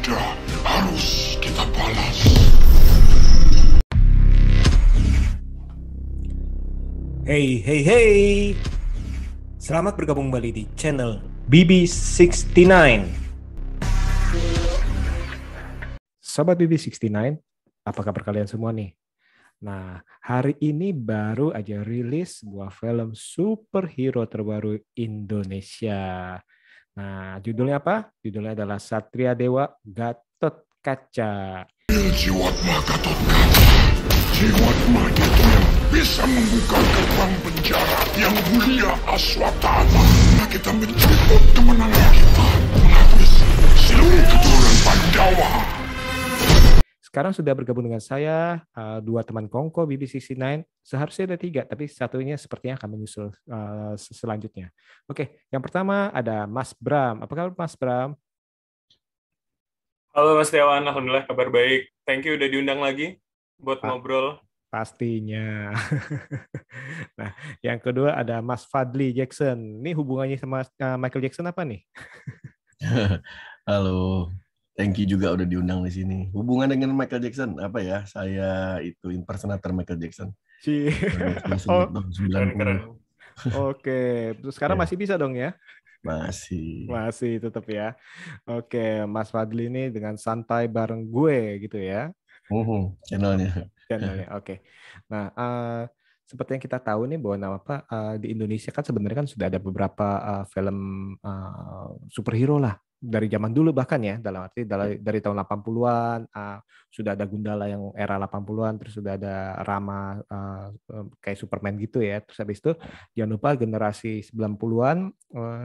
Sudah harus kita balas. Hey, hey, hey. Selamat bergabung kembali di channel BB69. Sobat BB69, apa kabar kalian semua nih? Nah, hari ini baru aja rilis sebuah film superhero terbaru Indonesia. Nah, judulnya apa? Judulnya adalah Satria Dewa Gatot-Kaca. Jiwatma Gatot-Kaca. Jiwatma itu yang bisa membuka gerbang penjara yang mulia Aswatama. Kita menjemput kemenangan kita menghabisi seluruh keturunan Pandawa. Sekarang sudah bergabung dengan saya dua teman kongko BB69. Seharusnya ada 3, tapi satunya sepertinya akan menyusul selanjutnya. Oke, yang pertama ada Mas Bram. Apa kabar Mas Bram? Halo Mas Dewan, alhamdulillah kabar baik. Thank you udah diundang lagi buat ngobrol. Pastinya. Nah, yang kedua ada Mas Fadli Jackson. Ini hubungannya sama Michael Jackson apa nih? Halo, thank you juga udah diundang di sini. Hubungan dengan Michael Jackson apa ya? Saya itu impersonator Michael Jackson. Oh, keren. Oke, terus sekarang masih bisa dong ya? Masih tetap ya. Oke, Mas Fadli ini dengan santai bareng gue gitu ya. Channelnya. Oke. Nah, seperti yang kita tahu nih bahwa di Indonesia kan sebenarnya kan sudah ada beberapa film superhero lah dari zaman dulu bahkan ya, dalam arti dari tahun 80-an sudah ada Gundala yang era 80-an, terus sudah ada Rama kayak Superman gitu ya. Terus habis itu jangan lupa generasi 90-an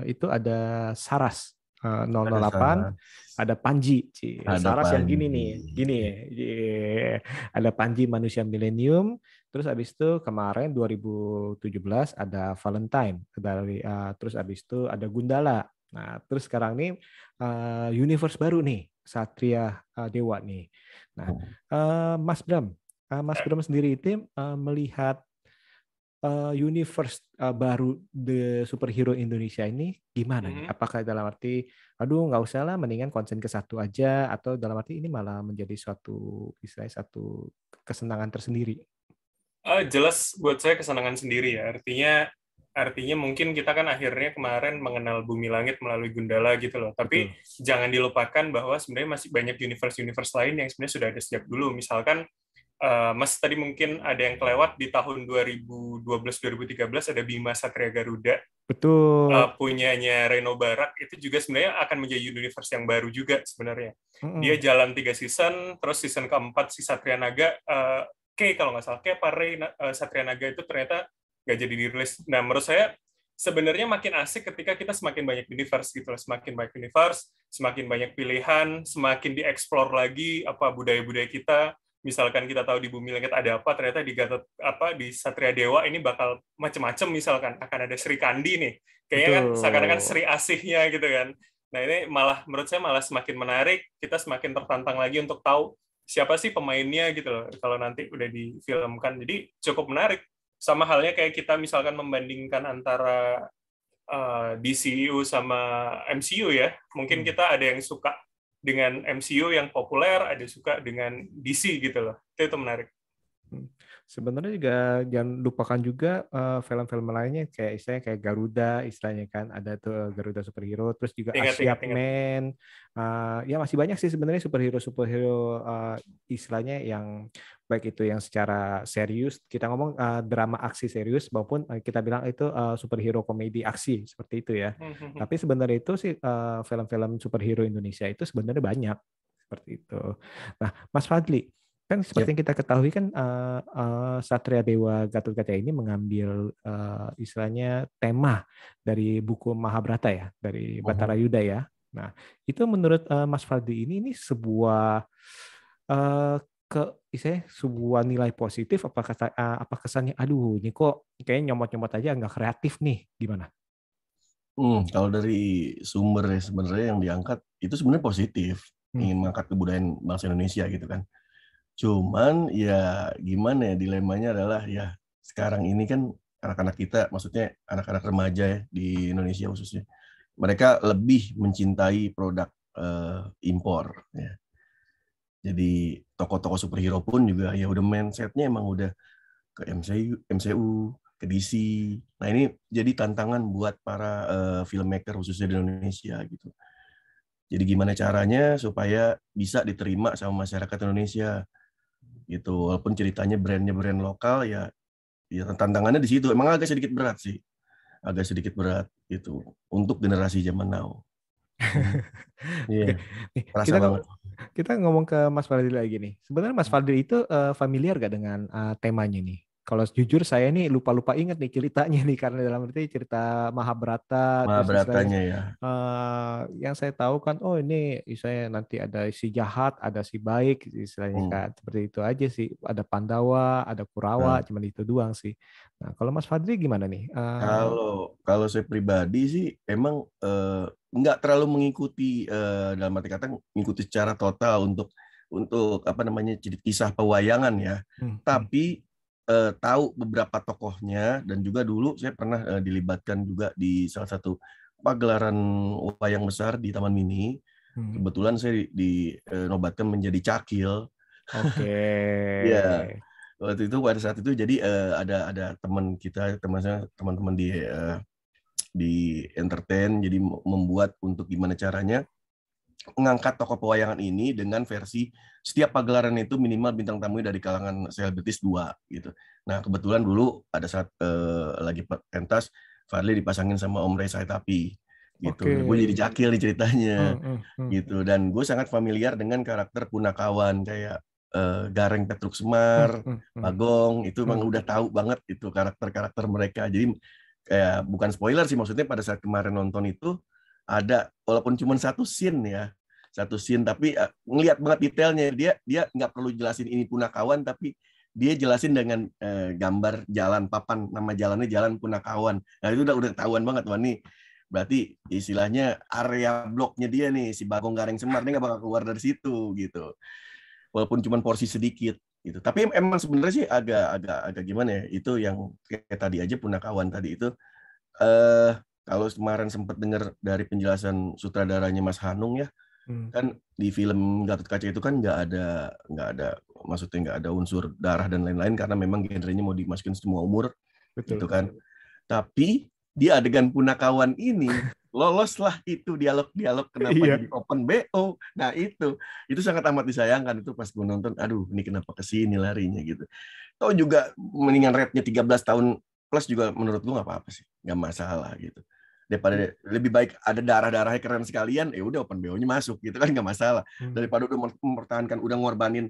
itu ada Saras 008, ada Panji, Saras yang gini nih, ada Panji manusia milenium. Terus abis itu kemarin 2017 ada Valentine, terus abis itu ada Gundala. Nah, terus sekarang nih universe baru nih, Satria Dewa nih. Nah, Mas Bram sendiri itu melihat universe baru the superhero Indonesia ini gimana nih? Apakah dalam arti, aduh nggak usah lah, mendingan konsen ke satu aja, atau dalam arti ini malah menjadi satu kesenangan tersendiri? Jelas buat saya kesenangan sendiri ya. Artinya mungkin kita kan akhirnya kemarin mengenal Bumi Langit melalui Gundala gitu loh. Tapi jangan dilupakan bahwa sebenarnya masih banyak universe lain yang sebenarnya sudah ada sejak dulu. Misalkan Mas tadi mungkin ada yang kelewat di tahun 2012-2013 ada Bima Satria Garuda. Betul. Punyanya Reno Barak, itu juga sebenarnya akan menjadi universe yang baru juga sebenarnya. Dia jalan 3 season, terus season keempat si Satria Naga, kalau nggak salah, Satria Naga itu ternyata nggak jadi dirilis. Nah, menurut saya sebenarnya makin asik ketika kita semakin banyak universe gitu loh. Semakin banyak universe, semakin banyak pilihan, semakin dieksplor lagi apa budaya-budaya kita. Misalkan kita tahu di Bumi Langit ada apa, ternyata di Satria Dewa ini bakal macam-macam, misalkan akan ada Sri Kandi nih. Kayaknya kan seakan-akan Sri Asihnya gitu kan. Nah, ini menurut saya semakin menarik, kita semakin tertantang lagi untuk tahu siapa sih pemainnya gitu loh kalau nanti udah difilmkan. Jadi cukup menarik. Sama halnya kayak kita misalkan membandingkan antara DCU sama MCU ya. Mungkin kita ada yang suka dengan MCU yang populer, ada suka dengan DC gitu loh. Itu menarik. Sebenarnya juga jangan lupakan juga film-film lainnya kayak Garuda, istilahnya kan ada tuh Garuda superhero, terus juga Asia Man. Ya masih banyak sih sebenarnya superhero istilahnya yang baik itu yang secara serius, kita ngomong drama aksi serius, maupun kita bilang itu superhero komedi aksi seperti itu ya. Tapi sebenarnya itu sih film-film superhero Indonesia itu sebenarnya banyak seperti itu. Nah, Mas Fadli, kan seperti yang kita ketahui kan Satria Dewa Gatot-Kaca ini mengambil istilahnya tema dari buku Mahabharata ya, dari Batara Yuda ya. Nah, itu menurut Mas Fadli ini sebuah sebuah nilai positif, apa kesannya aduh ini kok kayaknya nyomot-nyomot aja nggak kreatif nih, gimana? Kalau dari sumber sebenarnya yang diangkat itu sebenarnya positif, ingin mengangkat kebudayaan bangsa Indonesia gitu kan. Cuman ya gimana ya, dilemanya adalah ya sekarang ini kan anak-anak kita, maksudnya anak-anak remaja ya di Indonesia khususnya, mereka lebih mencintai produk impor. Ya. Jadi tokoh-tokoh superhero pun juga ya udah mindsetnya emang udah ke MCU, ke DC. Nah ini jadi tantangan buat para filmmaker khususnya di Indonesia gitu. Jadi gimana caranya supaya bisa diterima sama masyarakat Indonesia gitu. Walaupun ceritanya brandnya brand lokal ya tantangannya di situ. Emang agak sedikit berat sih, agak sedikit berat gitu untuk generasi zaman now. Iya, Nih, terasa banget. kita ngomong ke Mas Fadli lagi nih. Sebenarnya Mas Fadli itu familiar gak dengan temanya nih? Kalau jujur saya nih lupa-lupa inget nih ceritanya nih, karena dalam arti cerita Mahabharata, terus istilahnya Mahabharatanya ya. yang saya tahu kan, oh ini istilahnya nanti ada si jahat, ada si baik, istilahnya kan seperti itu aja sih. Ada Pandawa, ada Kurawa, cuman itu doang sih. Nah, kalau Mas Fadli gimana nih? Kalau saya pribadi sih emang nggak terlalu mengikuti dalam arti kata mengikuti secara total untuk apa namanya kisah pewayangan ya. Tapi tahu beberapa tokohnya dan juga dulu saya pernah dilibatkan juga di salah satu pagelaran wayang besar di Taman Mini. Kebetulan saya dinobatkan menjadi cakil. Oke. Ya, waktu itu pada saat itu jadi ada teman kita, teman-teman di entertain, jadi membuat untuk gimana caranya mengangkat tokoh pewayangan ini dengan versi setiap pagelaran itu minimal bintang tamunya dari kalangan selebritis 2 gitu. Nah kebetulan dulu ada saat lagi pentas Fadli dipasangin sama Om Rey Saitapi gitu. Gue jadi cakil nih ceritanya gitu, dan gue sangat familiar dengan karakter punakawan kayak Gareng Petruk Semar, Bagong, itu memang udah tahu banget itu karakter-karakter mereka. Jadi kayak bukan spoiler sih, maksudnya pada saat kemarin nonton itu ada walaupun cuma satu scene tapi ngelihat banget detailnya. Dia nggak perlu jelasin ini punakawan, tapi dia jelasin dengan gambar jalan papan, nama jalannya Jalan Punakawan. Nah itu udah ketahuan banget, wah nih berarti istilahnya area bloknya dia nih, si Bagong Gareng Semar, dia nggak bakal keluar dari situ gitu. Walaupun cuma porsi sedikit gitu. Tapi emang sebenarnya sih agak gimana ya, itu yang kayak tadi aja punakawan tadi itu kalau kemarin sempat dengar dari penjelasan sutradaranya Mas Hanung ya, kan di film Gatot Kaca itu kan nggak ada maksudnya nggak ada unsur darah dan lain-lain karena memang genrenya mau dimasukin semua umur. Betul, gitu kan. Tapi di adegan punakawan ini loloslah itu dialog-dialog kenapa jadi open BO. Nah itu sangat amat disayangkan. Itu pas gue nonton, aduh ini kenapa kesini larinya gitu. Tahu juga mendingan rate-nya 13 tahun plus juga menurut gue nggak apa-apa sih, nggak masalah gitu. Daripada lebih baik ada darah-darahnya keren sekalian, udah open BO-nya masuk gitu kan, nggak masalah. Daripada udah mempertahankan, udah ngorbanin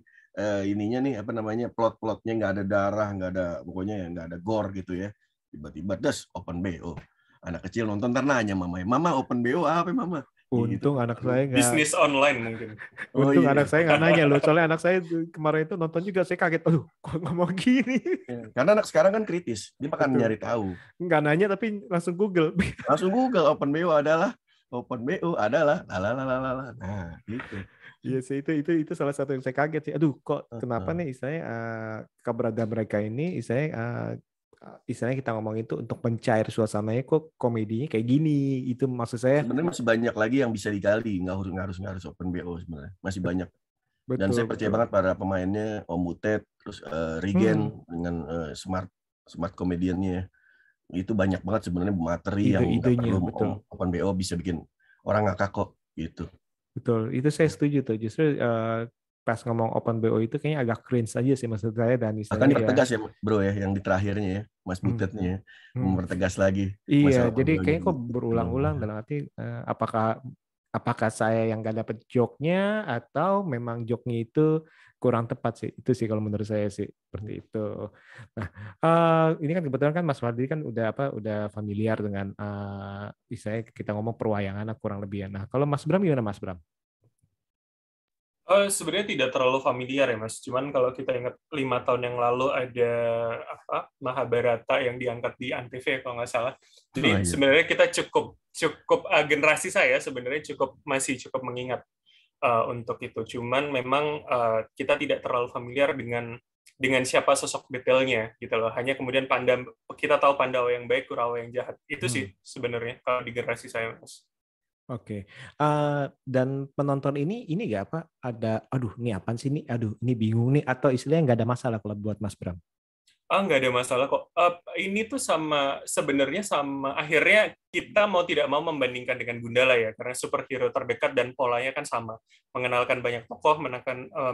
ininya nih apa namanya plot-plotnya nggak ada darah, nggak ada pokoknya nggak ada gore gitu ya. Tiba-tiba open BO. Anak kecil nonton ntar nanya mama open BO apa mama? Untung gitu. Anak saya nggak. Bisnis online mungkin. Untung anak saya nggak nanya loh. Soalnya anak saya kemarin itu nonton juga, saya kaget. Aduh, kok ngomong gini? Karena anak sekarang kan kritis, dia akan nyari tahu. Nggak nanya tapi langsung Google. Langsung Google open BO adalah. Nah gitu. Iya sih, itu salah satu yang saya kaget sih. Aduh, kok kenapa nih istilahnya keberadaan mereka ini istilahnya kita ngomong itu untuk mencair suasananya, kok komedinya kayak gini. Itu maksud saya. Sebenarnya masih banyak lagi yang bisa digali, nggak harus open BO sebenarnya. Masih banyak. Dan saya percaya banget para pemainnya, Om Butet, terus Regen dengan smart komediannya. Itu banyak banget sebenarnya materi yang nggak perlu open BO bisa bikin orang ngakak kok gitu. Betul, itu saya setuju tuh. Justru pas ngomong open BO itu kayaknya agak cringe aja sih maksud saya, dan akan dipertegas ya bro ya, yang di terakhirnya ya Mas Butetnya ya, mempertegas lagi. Iya, jadi kayaknya kok berulang-ulang dalam arti apakah saya yang nggak dapet joke-nya atau memang joke-nya itu kurang tepat sih. Itu sih kalau menurut saya sih seperti itu. Nah, ini kan kebetulan kan Mas Fadli kan udah familiar dengan misalnya kita ngomong perwayangan kurang lebih ya. Nah, kalau Mas Bram gimana Mas Bram? Sebenarnya tidak terlalu familiar ya Mas. Cuman kalau kita ingat 5 tahun yang lalu ada Mahabharata yang diangkat di Antv kalau nggak salah. Jadi sebenarnya kita cukup generasi saya sebenarnya masih cukup mengingat untuk itu. Cuman memang kita tidak terlalu familiar dengan siapa sosok detailnya gitu loh. Hanya kemudian kita tahu Pandawa yang baik, Kurawa yang jahat. Itu sih sebenarnya kalau di generasi saya Mas. Oke. Dan penonton ini nggak apa? Ada, aduh, ini apaan sih ini? Aduh, ini bingung nih. Atau istilahnya nggak ada masalah kalau buat Mas Bram? Nggak ada masalah kok. Ini tuh sebenarnya sama, akhirnya kita mau tidak mau membandingkan dengan Gundala ya, karena superhero terdekat dan polanya kan sama. Mengenalkan banyak tokoh,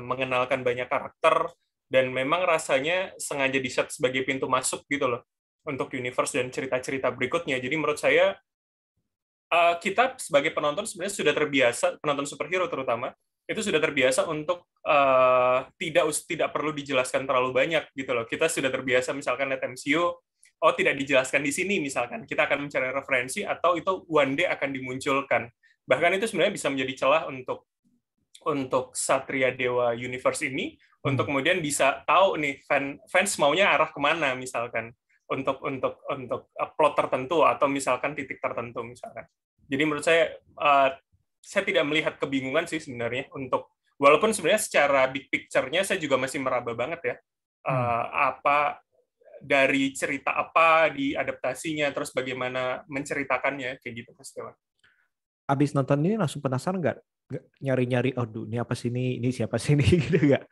mengenalkan banyak karakter, dan memang rasanya sengaja di-set sebagai pintu masuk gitu loh, untuk universe dan cerita-cerita berikutnya. Jadi menurut saya, kita sebagai penonton sebenarnya sudah terbiasa, penonton superhero terutama, itu sudah terbiasa untuk tidak perlu dijelaskan terlalu banyak gitu loh. Kita sudah terbiasa misalkan lihat MCU, tidak dijelaskan di sini misalkan, kita akan mencari referensi atau itu one day akan dimunculkan. Bahkan itu sebenarnya bisa menjadi celah untuk Satria Dewa Universe ini, untuk kemudian bisa tahu nih fans maunya arah kemana misalkan, untuk plot tertentu atau misalkan titik tertentu misalkan. Jadi menurut saya tidak melihat kebingungan sih sebenarnya, walaupun sebenarnya secara big picture-nya saya juga masih meraba banget ya, apa dari cerita apa di adaptasinya, terus bagaimana menceritakannya kayak gitu Mas Dewan. Abis nonton ini langsung penasaran nggak nyari-nyari, aduh ini apa sih ini siapa sih ini gitu nggak?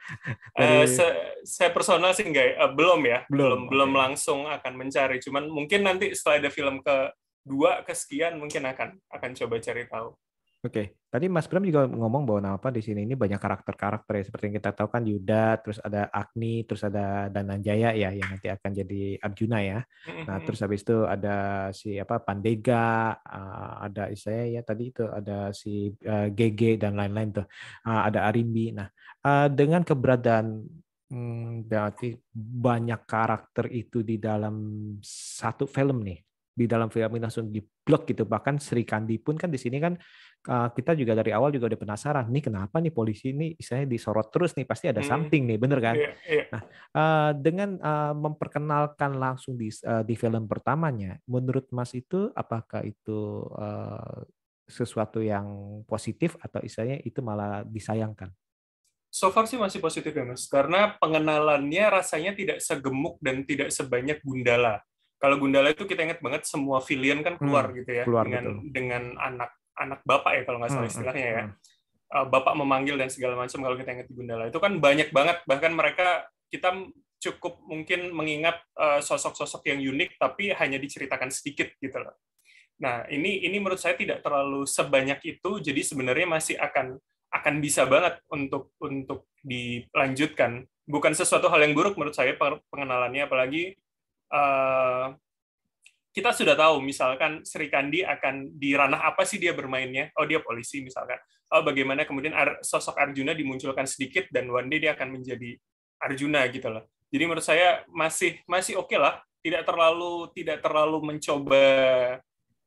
Saya personal sih belum ya, belum Okay. langsung akan mencari, cuman mungkin nanti setelah ada film kedua kesekian mungkin akan coba cari tahu. Oke, tadi Mas Bram juga ngomong bahwa di sini ini banyak karakter-karakter ya, seperti yang kita tahu kan Yuda, terus ada Agni, terus ada Dananjaya ya yang nanti akan jadi Arjuna ya. Nah, terus habis itu ada si Pandega, ada istilahnya ya tadi itu ada si GG dan lain-lain tuh. Ada Arimbi. Nah, dengan keberadaan berarti banyak karakter itu di dalam satu film nih. Di dalam film ini langsung diblok gitu. Bahkan Sri Kandi pun kan di sini kan kita juga dari awal juga udah penasaran nih kenapa nih polisi ini istilahnya disorot terus nih, pasti ada something nih, bener kan? Yeah. Nah, dengan memperkenalkan langsung di film pertamanya, menurut Mas itu apakah itu sesuatu yang positif atau istilahnya itu malah disayangkan? So far sih masih positif ya Mas, karena pengenalannya rasanya tidak segemuk dan tidak sebanyak Gundala. Kalau Gundala itu kita ingat banget semua villain kan keluar gitu ya, dengan anak bapak ya kalau nggak salah istilahnya ya. Bapak memanggil dan segala macam. Kalau kita ingat di Gundala itu kan banyak banget, bahkan kita cukup mungkin mengingat sosok-sosok yang unik tapi hanya diceritakan sedikit gitu loh. Nah, ini menurut saya tidak terlalu sebanyak itu, jadi sebenarnya masih akan bisa banget untuk dilanjutkan. Bukan sesuatu hal yang buruk menurut saya pengenalannya, apalagi kita sudah tahu misalkan Sri Kandi akan di ranah apa sih dia bermainnya. Dia polisi misalkan. Bagaimana kemudian sosok Arjuna dimunculkan sedikit dan one day dia akan menjadi Arjuna gitu loh. Jadi menurut saya masih oke lah, tidak terlalu mencoba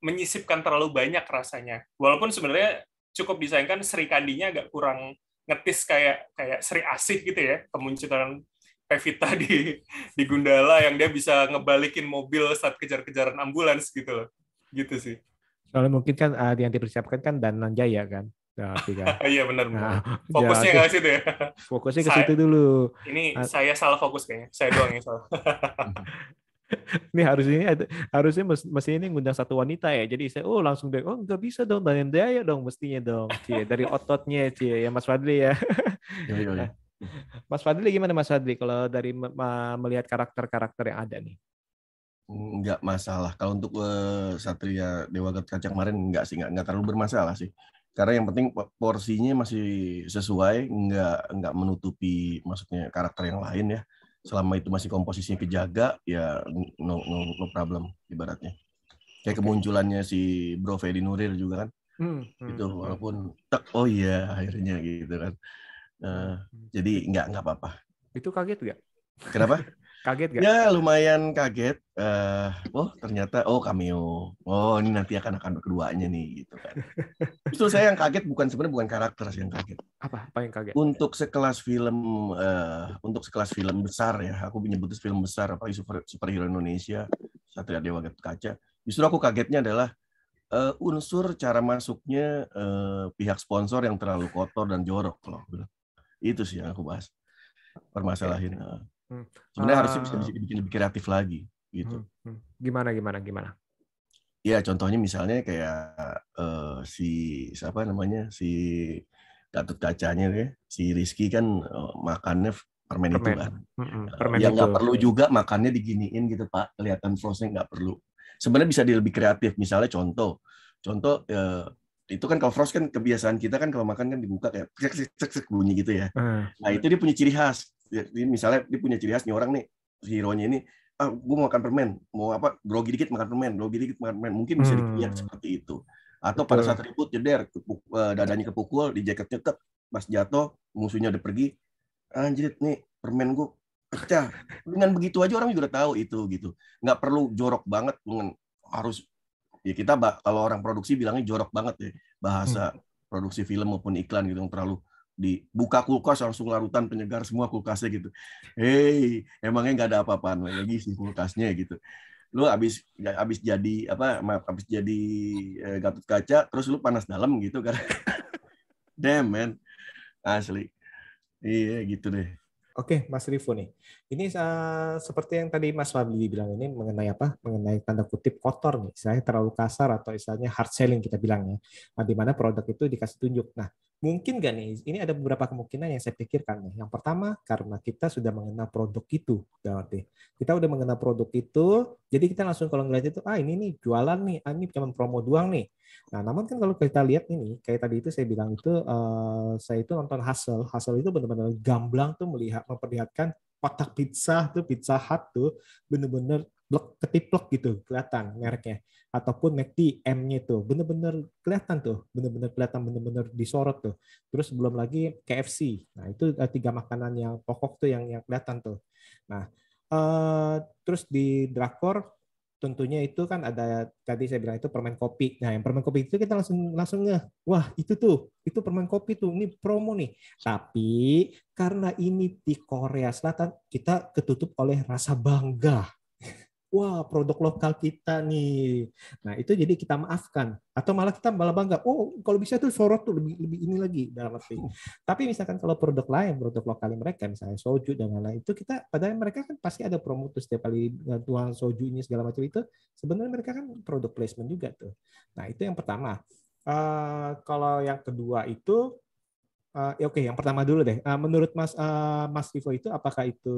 menyisipkan terlalu banyak rasanya. Walaupun sebenarnya cukup disayangkan Sri Kandinya agak kurang ngetis kayak Sri Asih gitu ya, kemunculan Pevita di Gundala yang dia bisa ngebalikin mobil saat kejar-kejaran ambulans gitu loh. Gitu sih. Soalnya mungkin kan yang dipersiapkan kan Dananjaya kan. Iya benar. Fokusnya nggak ke situ ya. Fokusnya ke situ dulu. Ini saya salah fokus kayaknya. Saya doang yang salah. Ini harusnya mesti ini ngundang satu wanita ya. Jadi saya langsung deh, nggak bisa dong Dananjaya dong mestinya dong. Dari ototnya ya Mas Fadli ya. Nah, Mas Fadli gimana Mas Fadli kalau dari melihat karakter-karakter yang ada nih? Nggak masalah. Kalau untuk Satria Dewa Gatot Kaca kemarin nggak terlalu bermasalah sih. Karena yang penting porsinya masih sesuai, nggak menutupi maksudnya karakter yang lain ya. Selama itu masih komposisinya kejaga, ya no problem ibaratnya. Kayak kemunculannya si Bro Fedi Nurir juga kan. Gitu walaupun akhirnya gitu kan. Jadi nggak apa-apa. Itu kaget nggak? Kenapa? Kaget nggak? Ya lumayan kaget. Ternyata cameo. Ini nanti akan keduanya nih gitu kan. Justru saya yang kaget sebenarnya bukan karakter sih yang kaget. Apa yang kaget? Untuk sekelas film besar ya, aku menyebut film besar apalagi superhero Indonesia, Satria Dewa Gatot Kaca. Justru aku kagetnya adalah unsur cara masuknya pihak sponsor yang terlalu kotor dan jorok loh. Itu sih yang aku bahas. Permasalahin. Sebenarnya harusnya bisa dibikin lebih kreatif lagi gitu. Gimana? Ya contohnya misalnya kayak si siapa namanya, si Gatot Kacanya ya, si Rizky kan makannya permen itu kan. Permen Yang nggak itu. perlu juga makannya diginiin gitu Pak, kelihatan frostnya nggak perlu. Sebenarnya bisa lebih kreatif, misalnya contoh itu kan kalau frost kan kebiasaan kita kan kalau makan kan dibuka kayak cek bunyi gitu ya. Nah itu dia punya ciri khas. Jadi misalnya dia punya ciri khas nih orang nih, hero-nya ini, gue mau makan permen, mau apa, grogi dikit makan permen, grogi dikit makan permen, mungkin bisa dilihat seperti itu. Atau pada saat ribut jeder, dadanya kepukul, di jaket nyekep, pas jatuh musuhnya udah pergi, anjir nih permen gue pecah. Dengan begitu aja orang juga udah tahu itu gitu. Nggak perlu jorok banget, harus ya kita kalau orang produksi bilangnya jorok banget ya bahasa produksi film maupun iklan gitu, yang terlalu dibuka kulkas langsung larutan penyegar semua kulkasnya gitu. Hey, emangnya nggak ada apa-apaan lagi sih kulkasnya gitu. Lu habis jadi apa, habis jadi Gatot Kaca terus lu panas dalam gitu kan. Damn man, asli. Iya gitu deh. Oke, Mas Rivo nih. Ini seperti yang tadi Mas Fadli bilang ini mengenai apa? Mengenai tanda kutip kotor nih, istilahnya terlalu kasar atau istilahnya hard selling kita bilangnya. Nah, di mana produk itu dikasih tunjuk. Nah, mungkin nggak nih? Ini ada beberapa kemungkinan yang saya pikirkan nih. Yang pertama, karena kita sudah mengenal produk itu, berarti kita udah mengenal produk itu, jadi kita langsung kalau ngeliat itu, ini nih jualan nih, ini cuma promo doang nih. Nah, namun kan kalau kita lihat ini, kayak tadi itu saya bilang itu, saya itu nonton Hustle itu benar-benar gamblang tuh memperlihatkan kotak pizza tuh, Pizza Hut tuh benar-benar ketiplek gitu, kelihatan mereknya. Ataupun McD M-nya tuh benar-benar kelihatan tuh, benar-benar disorot tuh. Terus belum lagi KFC. Nah, itu 3 makanan yang pokok tuh yang kelihatan tuh. Nah, terus di Drakor tentunya itu kan ada tadi saya bilang itu permen kopi. Nah, yang permen kopi itu kita langsung wah itu permen kopi tuh, ini promo nih. Tapi karena ini di Korea Selatan, kita ketutup oleh rasa bangga. Wah, produk lokal kita nih. Nah, itu jadi kita maafkan atau malah kita bangga. Oh, kalau bisa tuh sorot tuh lebih ini lagi dalam arti. Tapi misalkan kalau produk lain, produk lokal mereka misalnya soju dan lain-lain itu kita padahal mereka kan pasti ada promo tuh setiap kali tuang soju ini segala macam itu sebenarnya mereka kan produk placement juga tuh. Nah, itu yang pertama. Kalau yang kedua itu oke, yang pertama dulu deh. Menurut Mas Vivo itu apakah itu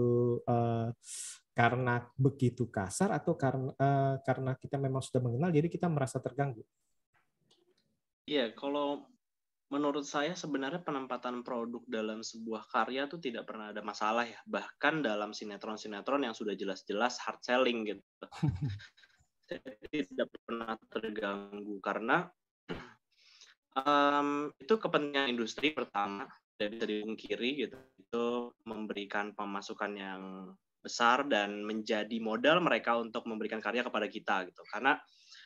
karena begitu kasar atau karena kita memang sudah mengenal jadi kita merasa terganggu? Iya, kalau menurut saya sebenarnya penempatan produk dalam sebuah karya itu tidak pernah ada masalah ya. Bahkan dalam sinetron-sinetron yang sudah jelas-jelas hard selling gitu. Jadi tidak pernah terganggu karena itu kepentingan industri pertama, tidak bisa dipungkiri gitu. Itu memberikan pemasukan yang besar dan menjadi modal mereka untuk memberikan karya kepada kita gitu. Karena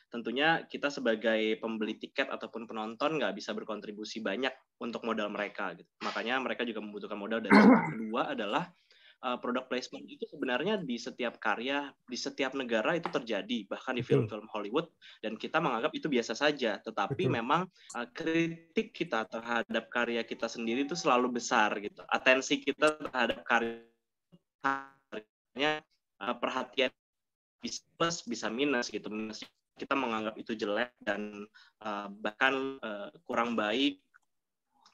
tentunya kita sebagai pembeli tiket ataupun penonton nggak bisa berkontribusi banyak untuk modal mereka gitu. Makanya mereka juga membutuhkan modal. Dan yang kedua adalah product placement itu sebenarnya di setiap karya, di setiap negara itu terjadi, bahkan di film-film Hollywood, dan kita menganggap itu biasa saja. Tetapi memang kritik kita terhadap karya kita sendiri itu selalu besar gitu. Atensi kita terhadap karyanya, perhatian bisa plus bisa minus gitu. Minus kita menganggap itu jelek dan bahkan kurang baik.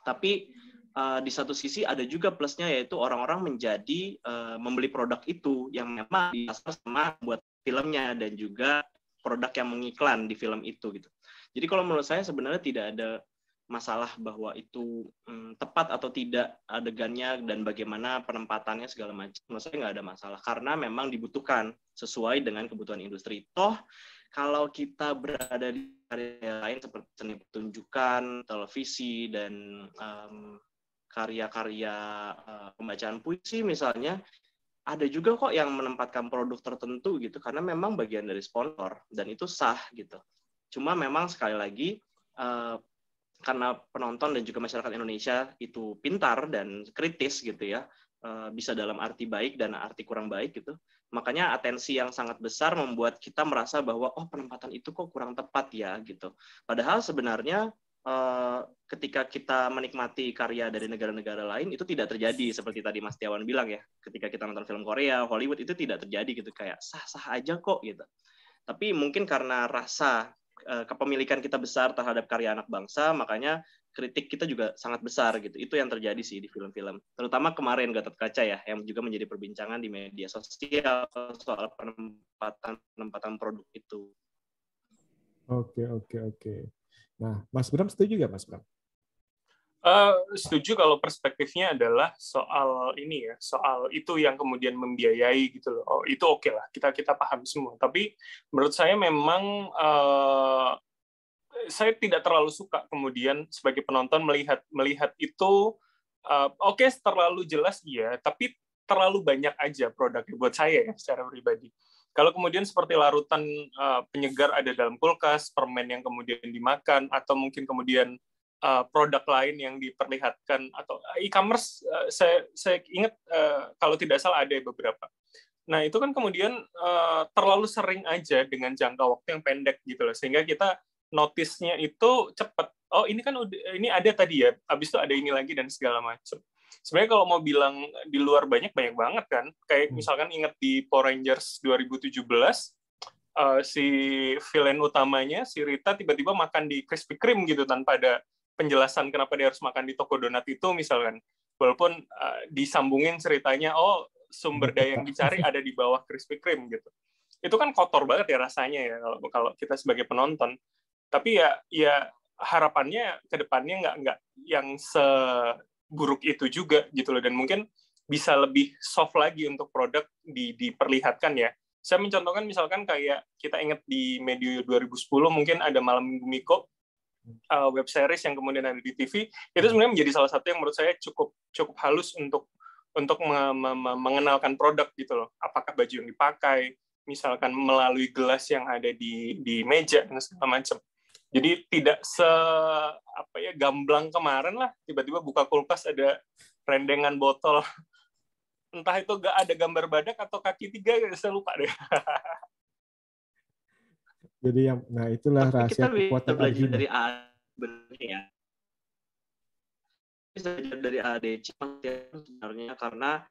Tapi di satu sisi ada juga plusnya, yaitu orang-orang menjadi membeli produk itu yang memang dipasar sama buat filmnya dan juga produk yang mengiklan di film itu gitu. Jadi kalau menurut saya sebenarnya tidak ada masalah bahwa itu tepat atau tidak adegannya dan bagaimana penempatannya segala macam. Menurut saya nggak ada masalah karena memang dibutuhkan sesuai dengan kebutuhan industri. Toh kalau kita berada di area lain seperti seni pertunjukan, televisi, dan karya-karya pembacaan puisi misalnya, ada juga kok yang menempatkan produk tertentu gitu, karena memang bagian dari sponsor, dan itu sah gitu. Cuma memang sekali lagi, karena penonton dan juga masyarakat Indonesia itu pintar dan kritis gitu ya, bisa dalam arti baik dan arti kurang baik gitu, makanya atensi yang sangat besar membuat kita merasa bahwa penempatan itu kok kurang tepat ya gitu. Padahal sebenarnya ketika kita menikmati karya dari negara-negara lain itu tidak terjadi seperti tadi Mas Tiawan bilang ya. Ketika kita nonton film Korea, Hollywood itu tidak terjadi gitu, kayak sah-sah aja kok gitu. Tapi mungkin karena rasa kepemilikan kita besar terhadap karya anak bangsa, makanya kritik kita juga sangat besar gitu. Itu yang terjadi sih di film-film. Terutama kemarin Gatot Kaca ya, yang juga menjadi perbincangan di media sosial soal penempatan produk itu. Oke. Nah, Mas Bram setuju nggak, Mas Bram? Setuju kalau perspektifnya adalah soal ini ya, soal itu yang kemudian membiayai gitu loh. Oh, itu oke lah, kita paham semua. Tapi menurut saya memang saya tidak terlalu suka kemudian sebagai penonton melihat itu oke, terlalu jelas iya, tapi terlalu banyak aja produknya buat saya ya secara pribadi. Kalau kemudian seperti larutan penyegar ada dalam kulkas, permen yang kemudian dimakan, atau mungkin kemudian produk lain yang diperlihatkan, atau e-commerce, saya ingat kalau tidak salah ada beberapa. Nah itu kan kemudian terlalu sering aja dengan jangka waktu yang pendek gitu loh, sehingga kita notice-nya itu cepat. Oh ini kan ini ada tadi ya, habis itu ada ini lagi dan segala macam. Sebenarnya kalau mau bilang di luar banyak banget kan. Kayak misalkan ingat di Power Rangers 2017, si villain utamanya, si Rita, tiba-tiba makan di Krispy Kreme gitu tanpa ada penjelasan kenapa dia harus makan di toko donat itu misalkan. Walaupun disambungin ceritanya, oh sumber daya yang dicari ada di bawah Krispy Kreme gitu. Itu kan kotor banget ya rasanya ya kalau kita sebagai penonton. Tapi ya harapannya ke depannya nggak yang seburuk itu juga gitu loh, dan mungkin bisa lebih soft lagi untuk produk diperlihatkan ya. Saya mencontohkan misalkan kayak kita ingat di medio 2010 mungkin ada Malam Minggu Miko, web series yang kemudian ada di TV, itu sebenarnya menjadi salah satu yang menurut saya cukup halus untuk mengenalkan produk gitu loh. Apakah baju yang dipakai, misalkan melalui gelas yang ada di meja dan segala macam. Jadi tidak gamblang kemarin lah, tiba-tiba buka kulkas ada rendengan botol. Entah itu nggak ada gambar badak atau kaki 3, saya lupa deh. Jadi itulah rahasia kekuatan belajar dari benernya. Bisa belajar dari ADC sebenarnya, karena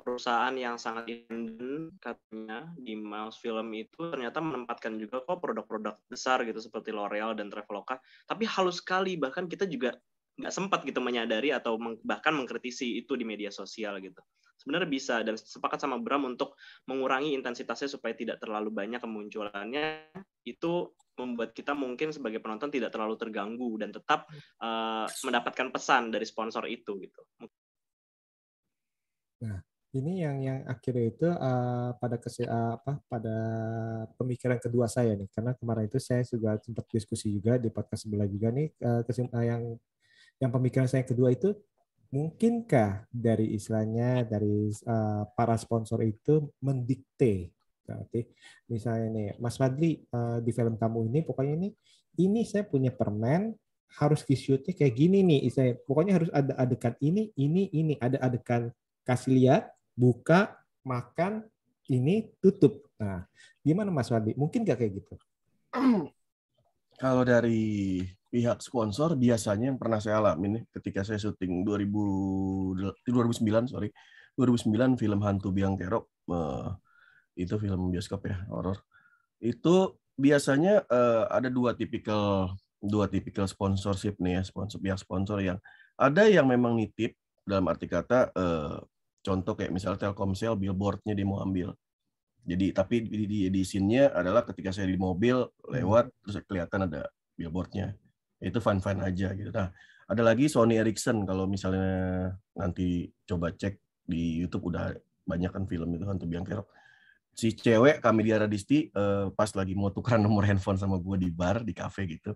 perusahaan yang sangat independen katanya di Mouse Film itu ternyata menempatkan juga kok produk-produk besar gitu seperti L'Oreal dan Traveloka, tapi halus sekali, bahkan kita juga nggak sempat gitu menyadari atau bahkan mengkritisi itu di media sosial gitu. Sebenarnya bisa, dan sepakat sama Bram untuk mengurangi intensitasnya supaya tidak terlalu banyak kemunculannya. Itu membuat kita mungkin sebagai penonton tidak terlalu terganggu dan tetap mendapatkan pesan dari sponsor itu gitu. Nah, ini yang akhirnya itu pada pemikiran kedua saya nih, karena kemarin itu saya juga sempat diskusi juga di podcast sebelah juga nih, yang pemikiran saya kedua itu, mungkinkah dari istilahnya dari para sponsor itu mendikte, berarti misalnya nih Mas Fadli, di film kamu ini pokoknya ini saya punya permen harus di-shootnya kayak gini nih, pokoknya harus ada adegan ini, ada adegan kasih lihat, buka, makan, ini tutup. Nah, gimana Mas Fadli? Mungkin nggak kayak gitu? Kalau dari pihak sponsor, biasanya yang pernah saya alami nih, ketika saya syuting 2009 film Hantu Biang Kerok, itu film bioskop ya, horor. Itu biasanya ada dua tipikal sponsorship nih ya, pihak sponsor yang ada yang memang nitip, dalam arti kata contoh kayak misalnya Telkomsel, billboardnya dia mau ambil. Jadi tapi di scene-nya adalah ketika saya di mobil lewat terus kelihatan ada billboardnya. Itu fun aja gitu. Nah, ada lagi Sony Ericsson, kalau misalnya nanti coba cek di YouTube udah banyak kan film itu Hantu Biang Kerok. Si cewek Kamelia Radisti pas lagi mau tukeran nomor handphone sama gue di bar, di cafe gitu.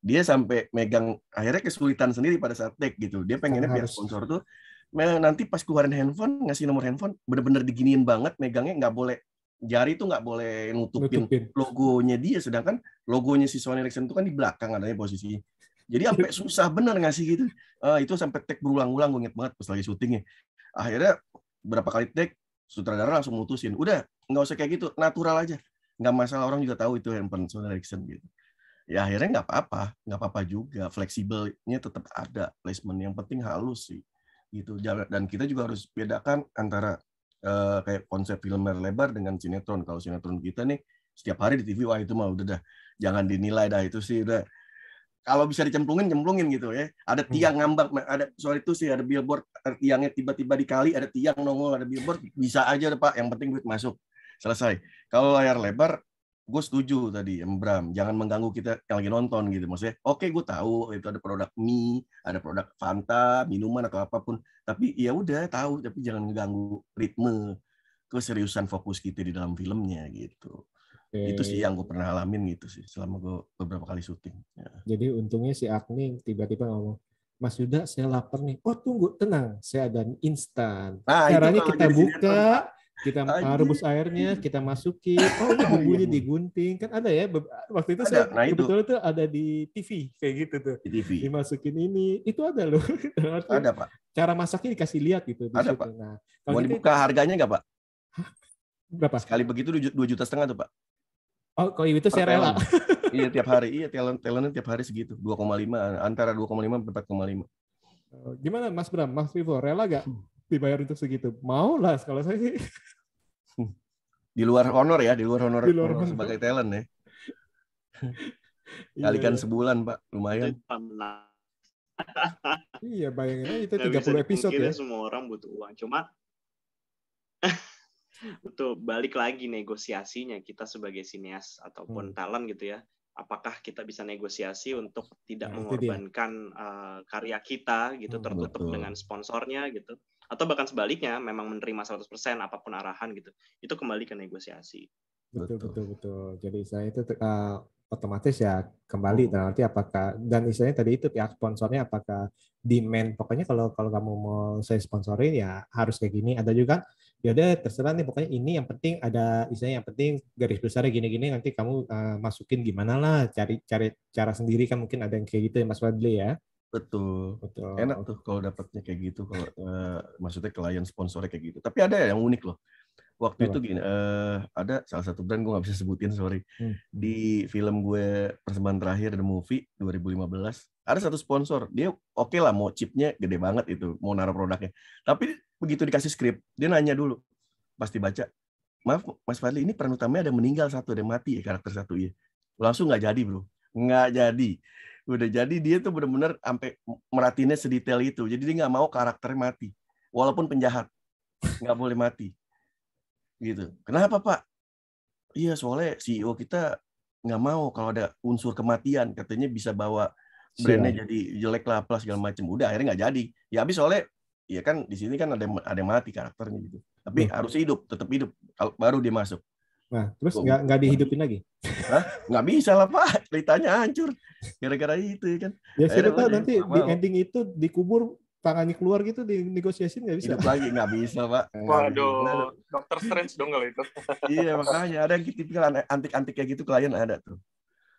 Dia sampai megang, akhirnya kesulitan sendiri pada saat take gitu. Dia pengennya pihak sponsor tuh nanti pas keluarin handphone, ngasih nomor handphone, bener-bener diginiin banget, megangnya nggak boleh, jari tuh nggak boleh nutupin logonya dia, sedangkan logonya si Sony Ericsson itu kan di belakang adanya posisinya. Jadi sampai susah bener ngasih gitu. Itu sampai take berulang-ulang, gue inget banget pas lagi syutingnya. Akhirnya berapa kali take, sutradara langsung mutusin, udah nggak usah kayak gitu, natural aja. Nggak masalah, orang juga tahu itu handphone Sony Ericsson gitu. Ya akhirnya nggak apa-apa juga, fleksibelnya tetap ada, placement yang penting halus sih gitu. Dan kita juga harus bedakan antara kayak konsep film lebar dengan sinetron. Kalau sinetron kita nih setiap hari di TV, wah itu mah udah dah, jangan dinilai dah, itu sih udah. Kalau bisa dicemplungin gitu ya. Ada tiang ngambang, ada soal itu sih, ada billboard, tiangnya tiba-tiba dikali, ada tiang nongol, ada billboard, bisa aja deh Pak, yang penting duit masuk. Selesai. Kalau layar lebar, gue setuju tadi, Bram, jangan mengganggu kita yang lagi nonton gitu. Maksudnya, oke, gue tahu itu ada produk mie, ada produk Fanta, minuman atau apapun, tapi ya udah tahu, tapi jangan mengganggu ritme keseriusan fokus kita di dalam filmnya gitu. Itu sih yang gue pernah alamin gitu sih selama gue beberapa kali syuting. Ya. Jadi untungnya si Agni tiba-tiba ngomong, Mas Yuda, saya lapar nih. Oh tunggu, tenang, saya ada instan. Nah, Caranya itu kita buka, kita rebus airnya, kita masukin. Oh ini bumbunya digunting, kan ada ya. Waktu itu saya kebetulan itu ada di TV kayak gitu tuh. Di TV. Dimasukin ini, itu ada loh. Ada Pak. Cara masaknya dikasih lihat gitu. Ada Pak. Nah, mau dibuka harganya nggak Pak? Berapa? Sekali begitu 2,5 juta tuh Pak. Oh, kalau itu saya rela. Iya, tiap hari. Iya, talentnya tiap hari segitu. 2,5, antara 2,5 sampai 4,5. Gimana Mas Bram, Mas Vivo, rela gak dibayar untuk segitu? Mau lah kalau saya sih. Di luar honor ya, di luar honor sebagai talent ya. Kalikan sebulan Pak, lumayan. Iya, bayangin aja itu 30 episode ya. Semua orang butuh uang, cuma betul, balik lagi negosiasinya kita sebagai sineas ataupun talent gitu ya. Apakah kita bisa negosiasi untuk tidak mengorbankan karya kita gitu, tertutup dengan sponsornya gitu, atau bahkan sebaliknya memang menerima 100% apapun arahan gitu. Itu kembali ke negosiasi. Betul. Jadi saya itu otomatis ya kembali nanti apakah, dan istilahnya tadi itu pihak sponsornya apakah demand, pokoknya kalau kamu mau saya sponsorin ya harus kayak gini. Ada juga ya udah terserah nih, pokoknya ini yang penting ada istilahnya, yang penting garis besarnya gini-gini, nanti kamu masukin gimana lah, cari cara sendiri kan, mungkin ada yang kayak gitu ya Mas Fadli ya. Betul. Enak tuh kalau dapatnya kayak gitu, kalau maksudnya klien sponsornya kayak gitu. Tapi ada yang unik loh. Waktu itu gini, ada salah satu brand, gue nggak bisa sebutin, sorry. Di film gue Persembahan Terakhir The Movie 2015, ada satu sponsor. Dia oke lah, mau chipnya gede banget itu, mau naruh produknya. Tapi begitu dikasih skrip, dia nanya dulu, pasti baca, maaf Mas Fadli, ini peran utamanya ada meninggal satu, ada mati ya karakter satu ya. Langsung nggak jadi bro, nggak jadi. Udah jadi dia tuh benar-benar sampai merhatinnya sedetail itu. Jadi dia nggak mau karakternya mati, walaupun penjahat nggak boleh mati. Gitu. Kenapa Pak? Iya soalnya CEO kita nggak mau kalau ada unsur kematian, katanya bisa bawa brandnya jadi jelek lah, plus segala macam. Udah akhirnya nggak jadi. Ya habis soalnya, ya kan di sini kan ada yang mati karakternya gitu. Tapi harus hidup, tetap hidup. Baru dia masuk. Nah terus nggak dihidupin lagi? Hah? Nggak bisa lah Pak, ceritanya hancur. Gara-gara itu kan. Ya cerita nanti di ending itu dikubur, tangannya keluar gitu, di negosiasi nggak bisa. Hidup lagi nggak bisa Pak. Waduh, Dr. Strange dong kalau itu. Iya makanya ada yang tipikal antik-antik kayak gitu, klien ada tuh.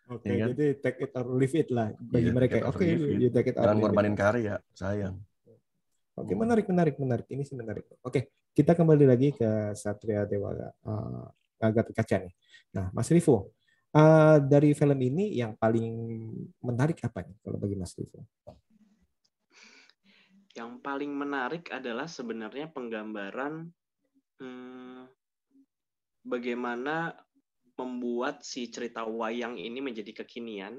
Oke, ya kan? Jadi take it or leave it lah bagi mereka. Oke, you take it or leave it. Jangan ngorbanin karya, sayang. Oke, menarik. Ini sih menarik. Oke, kita kembali lagi ke Satria Dewa Gatot-Kaca nih. Nah, Mas Rivo, dari film ini yang paling menarik apa nih kalau bagi Mas Rivo? Yang paling menarik adalah sebenarnya penggambaran bagaimana membuat si cerita wayang ini menjadi kekinian,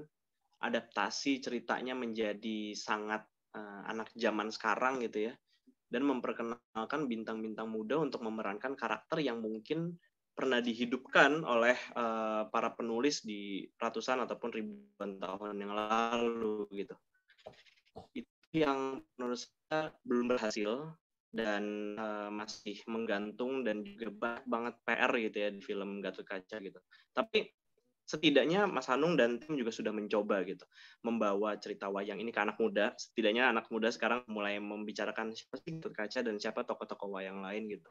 adaptasi ceritanya menjadi sangat anak zaman sekarang gitu ya, dan memperkenalkan bintang-bintang muda untuk memerankan karakter yang mungkin pernah dihidupkan oleh para penulis di ratusan ataupun ribuan tahun yang lalu gitu. Itu yang menurut saya belum berhasil dan masih menggantung dan juga banyak banget PR gitu ya di film Gatot-Kaca gitu. Tapi setidaknya Mas Hanung dan tim juga sudah mencoba gitu membawa cerita wayang ini ke anak muda. Setidaknya anak muda sekarang mulai membicarakan siapa sih Gatot-Kaca dan siapa tokoh-tokoh wayang lain gitu.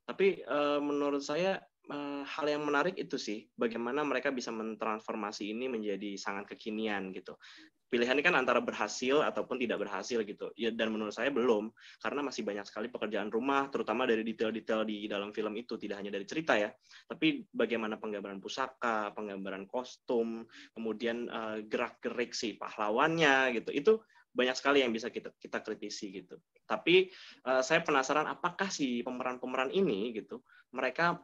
Tapi menurut saya hal yang menarik itu sih bagaimana mereka bisa mentransformasi ini menjadi sangat kekinian gitu. Pilihannya kan antara berhasil ataupun tidak berhasil gitu. Ya, dan menurut saya belum, karena masih banyak sekali pekerjaan rumah, terutama dari detail-detail di dalam film itu, tidak hanya dari cerita ya, tapi bagaimana penggambaran pusaka, penggambaran kostum, kemudian gerak-gerik si pahlawannya gitu. Itu banyak sekali yang bisa kita kritisi gitu. Tapi saya penasaran apakah si pemeran-pemeran ini gitu mereka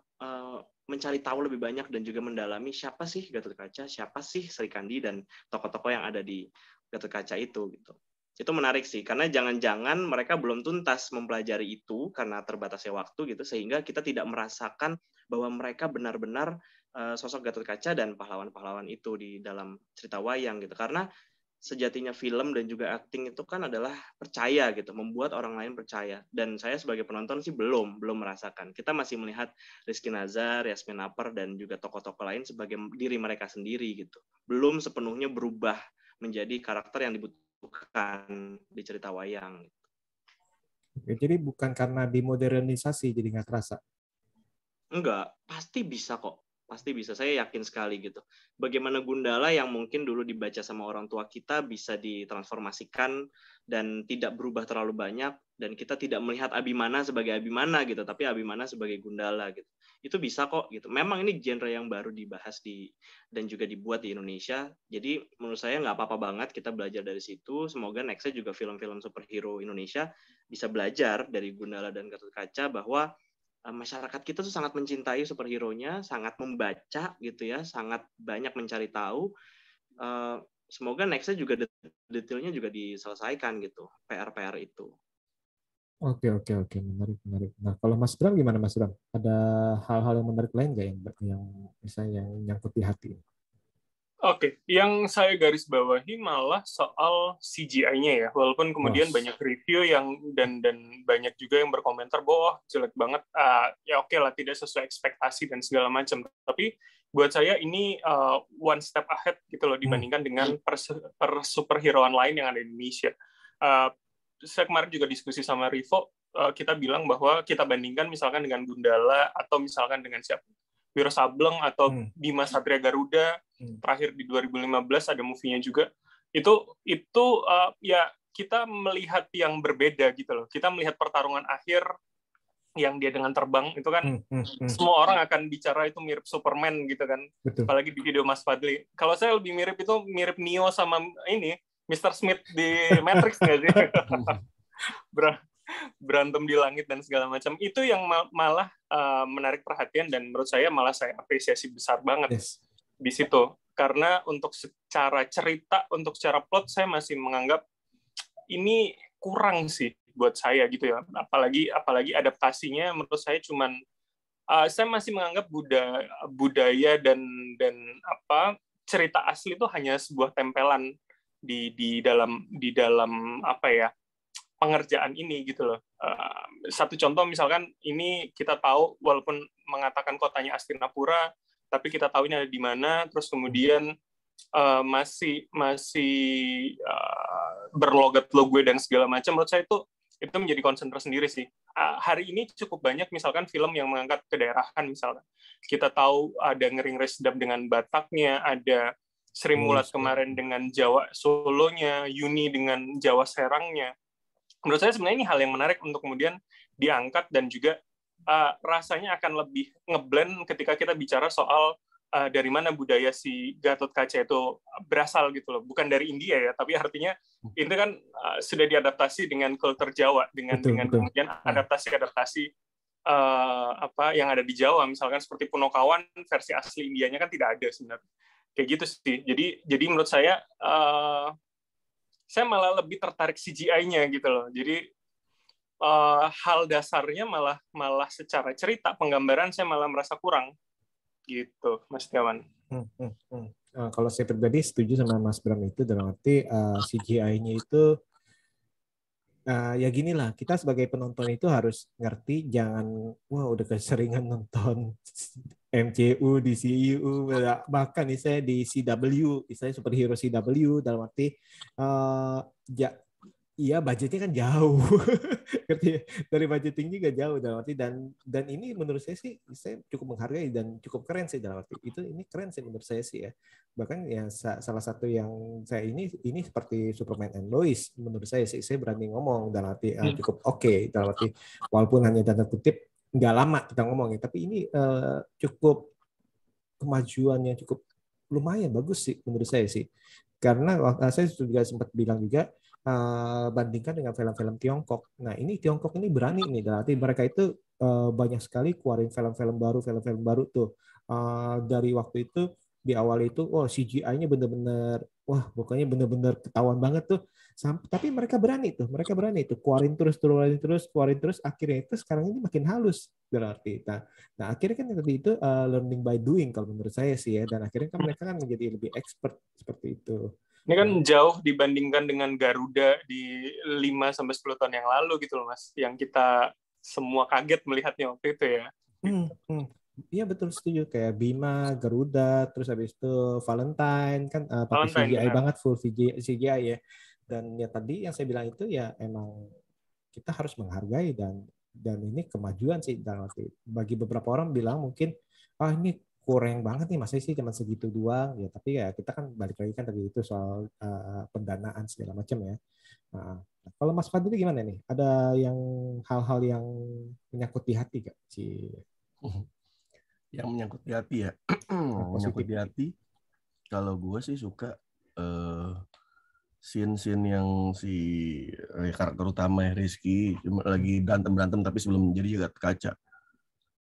mencari tahu lebih banyak dan juga mendalami siapa sih Gatot-Kaca, siapa sih Sri Kandi dan tokoh-tokoh yang ada di Gatot-Kaca itu gitu. Itu menarik sih, karena jangan-jangan mereka belum tuntas mempelajari itu karena terbatasnya waktu gitu, sehingga kita tidak merasakan bahwa mereka benar-benar sosok Gatot-Kaca dan pahlawan-pahlawan itu di dalam cerita wayang gitu. Karena sejatinya film dan juga acting itu kan adalah percaya gitu, membuat orang lain percaya. Dan saya sebagai penonton sih belum merasakan. Kita masih melihat Rizky Nazar, Yasmin Apar dan juga tokoh-tokoh lain sebagai diri mereka sendiri gitu. Belum sepenuhnya berubah menjadi karakter yang dibutuhkan di cerita wayang. Jadi bukan karena dimodernisasi jadi nggak terasa? Enggak, pasti bisa kok. Pasti bisa, saya yakin sekali gitu. Bagaimana Gundala yang mungkin dulu dibaca sama orang tua kita bisa ditransformasikan dan tidak berubah terlalu banyak, dan kita tidak melihat Abimana sebagai Abimana gitu, tapi Abimana sebagai Gundala gitu. Itu bisa kok gitu. Memang ini genre yang baru dibahas dan juga dibuat di Indonesia. Jadi menurut saya nggak apa-apa banget kita belajar dari situ. Semoga nextnya juga film-film superhero Indonesia bisa belajar dari Gundala dan Gatot-Kaca bahwa masyarakat kita tuh sangat mencintai superhero-nya, sangat membaca gitu ya, sangat banyak mencari tahu. Semoga nextnya juga detailnya juga diselesaikan gitu, PR-PR itu. Oke, menarik. Nah, kalau Mas Bram gimana Mas Bram? Ada hal-hal yang menarik lain nggak yang misalnya yang nyangkut di hati? Oke, yang saya garis bawahi malah soal CGI-nya ya. Walaupun kemudian banyak review dan banyak juga yang berkomentar bahwa jelek banget. Ya oke lah, tidak sesuai ekspektasi dan segala macam. Tapi buat saya ini one step ahead gitu loh dibandingkan dengan per superheroan lain yang ada di Indonesia. Saya kemarin juga diskusi sama Rivo, kita bilang bahwa kita bandingkan misalkan dengan Gundala atau misalkan dengan siapa? Wiro Sableng atau Bima Satria Garuda, terakhir di 2015 ada movie-nya juga. Itu ya kita melihat yang berbeda gitu loh. Kita melihat pertarungan akhir yang dia dengan terbang itu kan semua orang akan bicara itu mirip Superman gitu kan. Betul. Apalagi di video Mas Fadli. Kalau saya lebih mirip Neo sama ini Mr. Smith di Matrix nggak sih? Berantem di langit dan segala macam, itu yang malah menarik perhatian dan menurut saya malah saya apresiasi besar banget di situ, karena untuk secara cerita, untuk secara plot saya masih menganggap ini kurang sih buat saya gitu ya, apalagi adaptasinya menurut saya cuman saya masih menganggap budaya dan cerita asli itu hanya sebuah tempelan di dalam apa ya, pengerjaan ini gitu loh. Satu contoh misalkan ini kita tahu walaupun mengatakan kotanya Astinapura, tapi kita tahu ini ada di mana, terus kemudian masih berlogat logo dan segala macam. Menurut saya itu menjadi concern tersendiri sih. Hari ini cukup banyak misalkan film yang mengangkat kedaerahan misalkan. Kita tahu ada Ngering Resdap dengan Bataknya, ada Sri Mulat kemarin dengan Jawa Solonya, Yuni dengan Jawa Serangnya. Menurut saya sebenarnya ini hal yang menarik untuk kemudian diangkat dan juga rasanya akan lebih ngeblend ketika kita bicara soal dari mana budaya si Gatot-Kaca itu berasal gitu loh. Bukan dari India ya, tapi artinya itu kan sudah diadaptasi dengan kultur Jawa, dengan kemudian adaptasi yang ada di Jawa, misalkan seperti Punokawan versi asli Indianya kan tidak ada sebenarnya. Kayak gitu sih. Jadi menurut saya malah lebih tertarik CGI-nya gitu loh. Jadi hal dasarnya malah secara cerita penggambaran saya malah merasa kurang gitu, Mas Tiawan. Kalau saya pribadi setuju sama Mas Bram itu, dalam arti CGI-nya itu ya gini lah, kita sebagai penonton itu harus ngerti, jangan udah keseringan nonton MCU, DCU, bahkan saya di CW, saya superhero CW, dalam arti iya budgetnya kan jauh, dari budgeting juga jauh dalam arti, dan ini menurut saya sih saya cukup menghargai dan cukup keren sih dalam arti itu, ini keren sih menurut saya sih ya. Bahkan ya salah satu yang saya ini seperti Superman and Lois menurut saya sih, saya berani ngomong dalam arti cukup oke, dalam arti walaupun hanya tanda kutip nggak lama kita ngomongin, tapi ini cukup kemajuannya cukup lumayan bagus sih menurut saya sih, karena saya juga sempat bilang juga bandingkan dengan film-film Tiongkok. Nah ini Tiongkok ini berani nih, dalam arti mereka itu banyak sekali keluarin film-film baru tuh. Dari waktu itu di awal itu, CGI-nya bener-bener, wah pokoknya bener-bener ketahuan banget tuh. Tapi mereka berani tuh, keluarin terus, akhirnya itu sekarang ini makin halus berarti. Nah akhirnya kan tadi itu learning by doing kalau menurut saya sih ya, dan akhirnya kan mereka kan menjadi lebih expert seperti itu. Ini kan jauh dibandingkan dengan Garuda di 5-10 tahun yang lalu gitu loh Mas, yang kita semua kaget melihatnya waktu itu ya. Iya betul, setuju, kayak Bima, Garuda, terus habis itu Valentine kan pakai CGI banget, full CGI ya. Dan ya tadi yang saya bilang itu ya emang kita harus menghargai dan ini kemajuan sih dalam arti bagi beberapa orang bilang mungkin ini kurang banget nih, masa sih cuma segitu doang ya, tapi ya kita kan balik lagi kan tadi itu soal pendanaan segala macam ya. Nah, kalau Mas Fadli gimana nih? Ada yang hal-hal yang menyangkut di hati gak sih? Yang menyangkut di hati ya. Menyangkut di hati, kalau gue sih suka scene-scene yang si karakter utama Rizky lagi berantem tapi sebelum jadi juga kaca.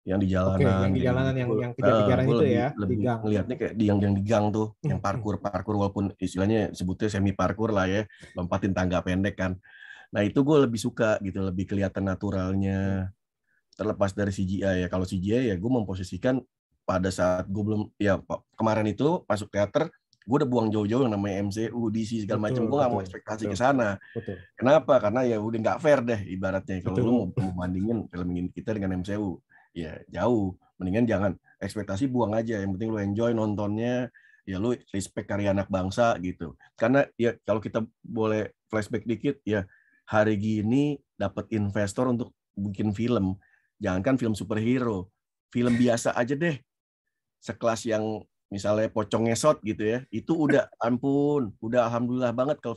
Yang di jalanan. Oke, yang di jalanan yang kejar-kejaran itu lebih, ya, lebih di gang. ngelihatnya kayak yang di gang tuh, yang parkur walaupun istilahnya sebutnya semi parkur lah ya, lompatin tangga pendek kan. Nah, itu gue lebih suka gitu, lebih kelihatan naturalnya. Terlepas dari CGI ya. Kalau CGI ya gue memposisikan pada saat gue belum, ya kemarin itu masuk teater, gue udah buang jauh-jauh yang namanya MCU, DC segala macam. Gue nggak mau ekspektasi ke sana. Kenapa? Karena ya udah nggak fair deh ibaratnya. Kalau lu mau bandingin film kita dengan MCU, ya jauh. Mendingan jangan ekspektasi, buang aja. Yang penting lu enjoy nontonnya, ya lu respect karya anak bangsa gitu. Karena ya kalau kita boleh flashback dikit, ya hari gini dapat investor untuk bikin film. Jangankan film superhero, film biasa aja deh. Sekelas yang misalnya Pocong Ngesot gitu ya, itu udah ampun, udah alhamdulillah banget kalau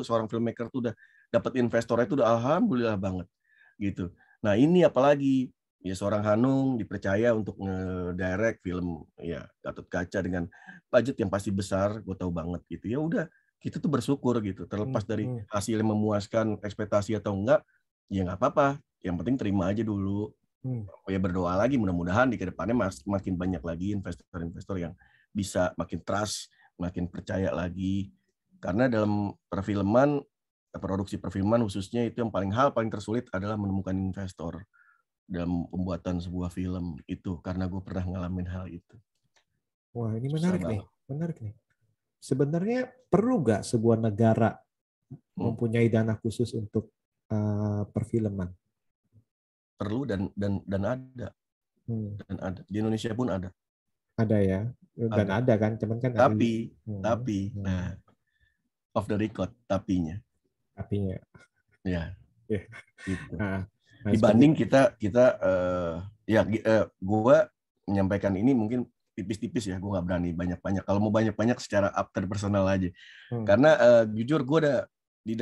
seorang filmmaker tuh udah dapat investornya itu udah alhamdulillah banget gitu. Nah, ini apalagi ya seorang Hanung dipercaya untuk nge-direct film ya Gatot Kaca dengan budget yang pasti besar, gue tahu banget gitu. Ya udah, kita tuh bersyukur gitu. Terlepas dari hasil yang memuaskan ekspektasi atau enggak, ya nggak apa-apa. Yang penting terima aja dulu. Ya berdoa lagi mudah-mudahan di kedepannya makin banyak lagi investor-investor yang bisa makin trust, makin percaya lagi. Karena dalam produksi perfilman khususnya itu yang paling tersulit adalah menemukan investor dalam pembuatan sebuah film itu, karena gue pernah ngalamin hal itu. Wah, ini menarik nih. Sebenarnya perlu nggak sebuah negara mempunyai dana khusus untuk perfilman? Perlu dan ada. Dan ada. Di Indonesia pun ada. Ada ya. Dan ada kan, cuman kan tapi nah, off the record tapinya. Ya. Gitu. Dibanding kita gue menyampaikan ini mungkin tipis-tipis ya, gue nggak berani banyak-banyak. Kalau mau banyak-banyak secara after personal aja. Karena jujur gue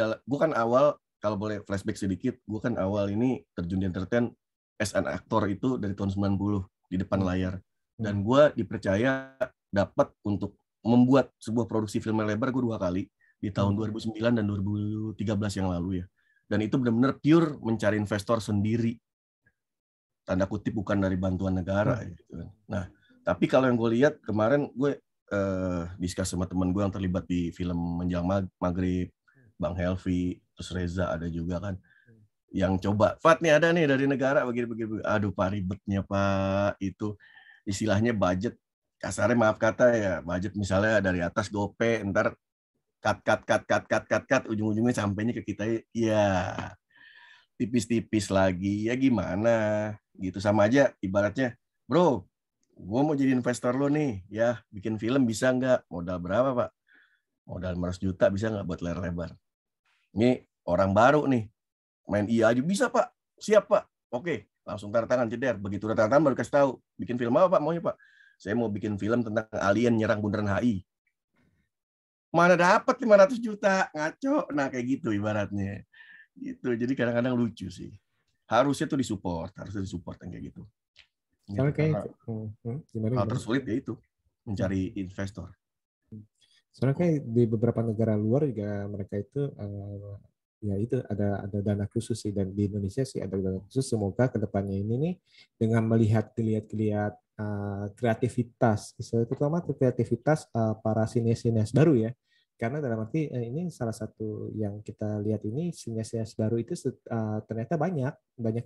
gue kan awal, kalau boleh flashback sedikit, gue kan awal ini terjun di entertain as an actor itu dari tahun 90 di depan layar. Dan gue dipercaya dapat untuk membuat sebuah produksi film lebar gue 2 kali, di tahun 2009 dan 2013 yang lalu ya. Dan itu benar-benar pure mencari investor sendiri. Tanda kutip, bukan dari bantuan negara gitu kan. Nah, tapi kalau yang gue lihat kemarin, gue discuss sama teman gue yang terlibat di film Menjelang Maghrib, Bang Helvi, terus Reza ada juga kan, yang coba, Fat nih ada nih dari negara begini. Aduh Pak, ribetnya Pak, itu istilahnya budget, kasarnya maaf kata ya, budget misalnya dari atas gope, ntar cut, ujung-ujungnya sampainya ke kita ya tipis-tipis lagi, ya gimana gitu. Sama aja ibaratnya, bro, gue mau jadi investor lo nih, ya bikin film bisa nggak? Modal berapa Pak? Modal 500 juta bisa nggak buat layar lebar? Ini orang baru nih, main iya aja bisa Pak, siap Pak, oke, langsung tanda tangan jeder. Begitu tanda tangan baru kasih tahu, bikin film apa Pak maunya Pak? Saya mau bikin film tentang alien nyerang bundaran HI. Mana dapat 500 juta, ngaco. Nah kayak gitu ibaratnya. Gitu. Jadi kadang-kadang lucu sih. Harusnya tuh disupport yang kayak gitu. Hal tersulit ya itu, mencari investor. Soalnya kayak di beberapa negara luar juga mereka itu ya itu ada dana khusus sih, dan di Indonesia sih ada dana khusus. Semoga kedepannya ini nih dengan melihat kreativitas, terutama kreativitas para sinias-sinias baru ya. Karena dalam arti ini salah satu yang kita lihat ini, sinias-sinias baru itu ternyata banyak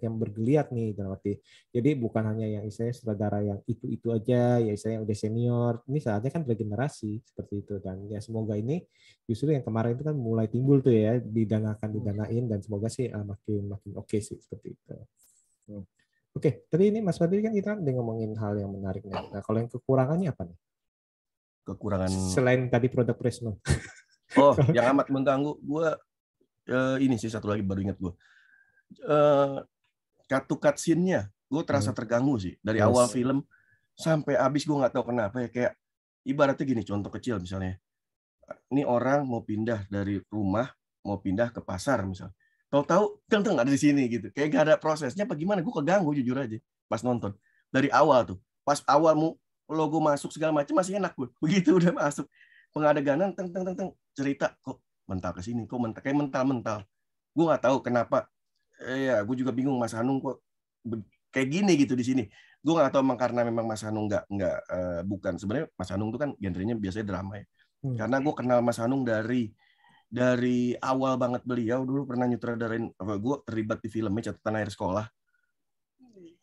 yang bergeliat nih dalam arti. Jadi bukan hanya yang istilahnya sutradara yang itu aja, ya istilahnya udah senior. Ini saatnya kan regenerasi seperti itu, dan ya semoga ini justru yang kemarin itu kan mulai timbul tuh ya, didanain, dan semoga sih makin oke sih seperti itu. Oke, tadi ini Mas Fadli kan kita udah ngomongin hal yang menarik nih. Nah, kalau yang kekurangannya apa nih? Kekurangan Selain tadi produk placement. Oh, yang amat mengganggu gue ini sih satu lagi baru ingat gue. Cut scene-nya gue terasa terganggu sih dari awal film sampai habis. Gue nggak tahu kenapa ya, kayak ibaratnya gini, contoh kecil misalnya. Ini orang mau pindah dari rumah, mau pindah ke pasar misalnya. Tahu-tahu nggak ada di sini gitu. Kayak gak ada prosesnya apa gimana. Gue keganggu jujur aja pas nonton. Dari awal tuh. Pas awal logo masuk segala macam masih enak gue. Begitu udah masuk pengadeganan teng cerita kok mental ke sini, kok kayak mental. Gue nggak tahu kenapa. Ya, gue juga bingung Mas Hanung kok kayak gini gitu di sini. Gue nggak tahu karena memang Mas Hanung nggak bukan, sebenarnya Mas Hanung tuh kan genrenya biasanya drama ya. Karena gue kenal Mas Hanung dari awal banget. Beliau dulu pernah nyutradarain, gue terlibat di filmnya Catatan Akhir Sekolah.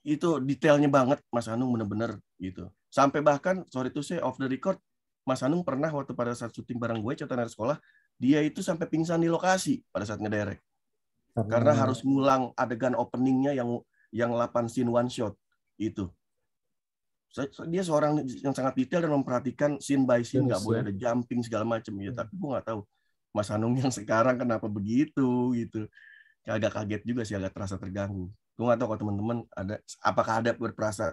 Itu detailnya banget Mas Hanung bener-bener gitu. Sampai bahkan sorry to say off the record, Mas Hanung pernah waktu pada saat syuting bareng gue Catatan Akhir Sekolah, dia itu sampai pingsan di lokasi pada saat ngedirect. Karena harus ngulang adegan openingnya yang 8 scene one shot itu. Dia seorang yang sangat detail dan memperhatikan scene by scene, nggak boleh ada jumping segala macam ya. Tapi gue nggak tahu Mas Hanung yang sekarang kenapa begitu gitu. Agak kaget juga sih, agak terasa terganggu. Gue nggak tahu kalau teman-teman apakah ada berperasa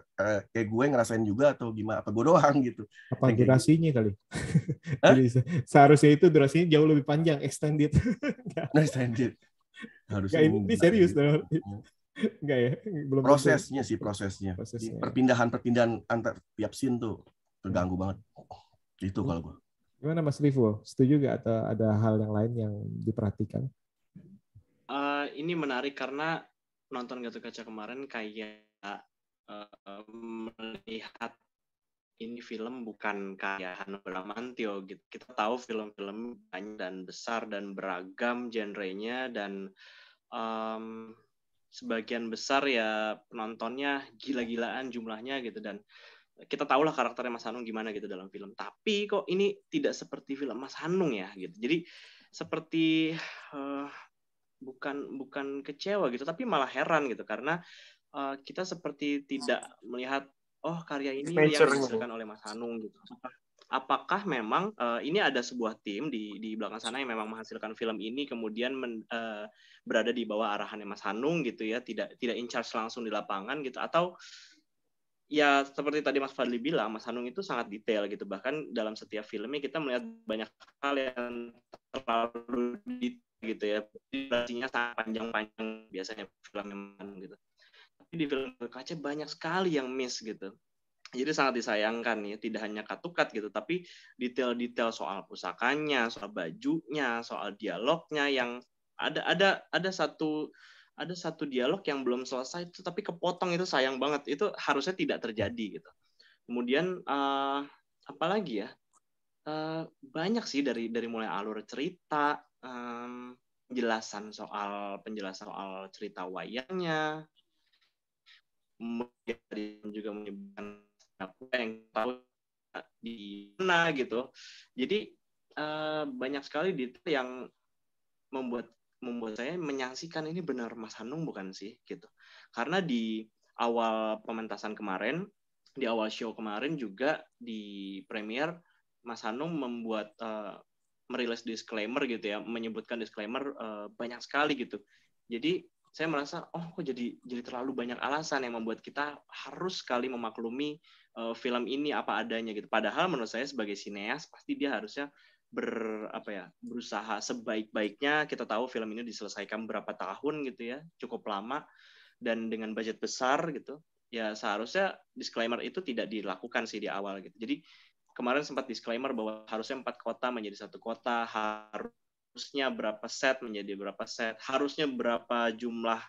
kayak gue ngerasain juga atau gimana, apa gue doang gitu. Apa durasinya gitu kali? Jadi seharusnya itu durasinya jauh lebih panjang, extended. Extended. Harusnya ini serius dong. Enggak ya? Belum prosesnya. Perpindahan antar tiap scene tuh terganggu banget. Itu kalau gue. Gimana Mas Rivo? Setuju nggak atau ada hal yang lain yang diperhatikan? Ini menarik karena nonton Gatot Kaca kemarin kayak melihat ini film bukan karya Hanung Bramantyo gitu. Kita tahu film-film banyak dan besar dan beragam genrenya, dan sebagian besar ya penontonnya gila-gilaan jumlahnya gitu, dan kita tahulah karakternya Mas Hanung gimana gitu dalam film. Tapi kok ini tidak seperti film Mas Hanung ya gitu. Jadi seperti bukan kecewa gitu, tapi malah heran gitu karena kita seperti tidak melihat karya ini yang dihasilkan oleh Mas Hanung gitu. Apakah memang ini ada sebuah tim di belakang sana yang memang menghasilkan film ini, kemudian berada di bawah arahannya Mas Hanung gitu ya, tidak in charge langsung di lapangan gitu, atau ya seperti tadi Mas Fadli bilang, Mas Hanung itu sangat detail gitu, bahkan dalam setiap filmnya kita melihat banyak hal yang terlalu detail gitu ya, durasinya sangat panjang biasanya film gitu. Tapi di film Kaca banyak sekali yang miss gitu. Jadi sangat disayangkan ya, tidak hanya cut-to-cut gitu, tapi detail-detail soal pusakanya, soal bajunya, soal dialognya yang ada satu dialog yang belum selesai itu tapi kepotong, itu sayang banget. Itu harusnya tidak terjadi gitu. Kemudian apalagi ya? Banyak sih dari mulai alur cerita, penjelasan soal cerita wayangnya, kemudian juga menyebutkan apa yang tahu di mana gitu. Jadi banyak sekali detail yang membuat saya menyaksikan ini benar Mas Hanung bukan sih gitu. Karena di awal pementasan kemarin, di awal show kemarin juga di premiere, Mas Hanung membuat merilis disclaimer gitu ya, menyebutkan disclaimer banyak sekali gitu. Jadi saya merasa kok jadi terlalu banyak alasan yang membuat kita harus sekali memaklumi film ini apa adanya gitu. Padahal menurut saya sebagai sineas pasti dia harusnya berusaha sebaik-baiknya. Kita tahu film ini diselesaikan berapa tahun gitu ya, cukup lama dan dengan budget besar gitu. Ya seharusnya disclaimer itu tidak dilakukan sih di awal gitu. Jadi kemarin sempat disclaimer bahwa harusnya 4 kota menjadi 1 kota, harus harusnya berapa set menjadi berapa set, harusnya berapa jumlah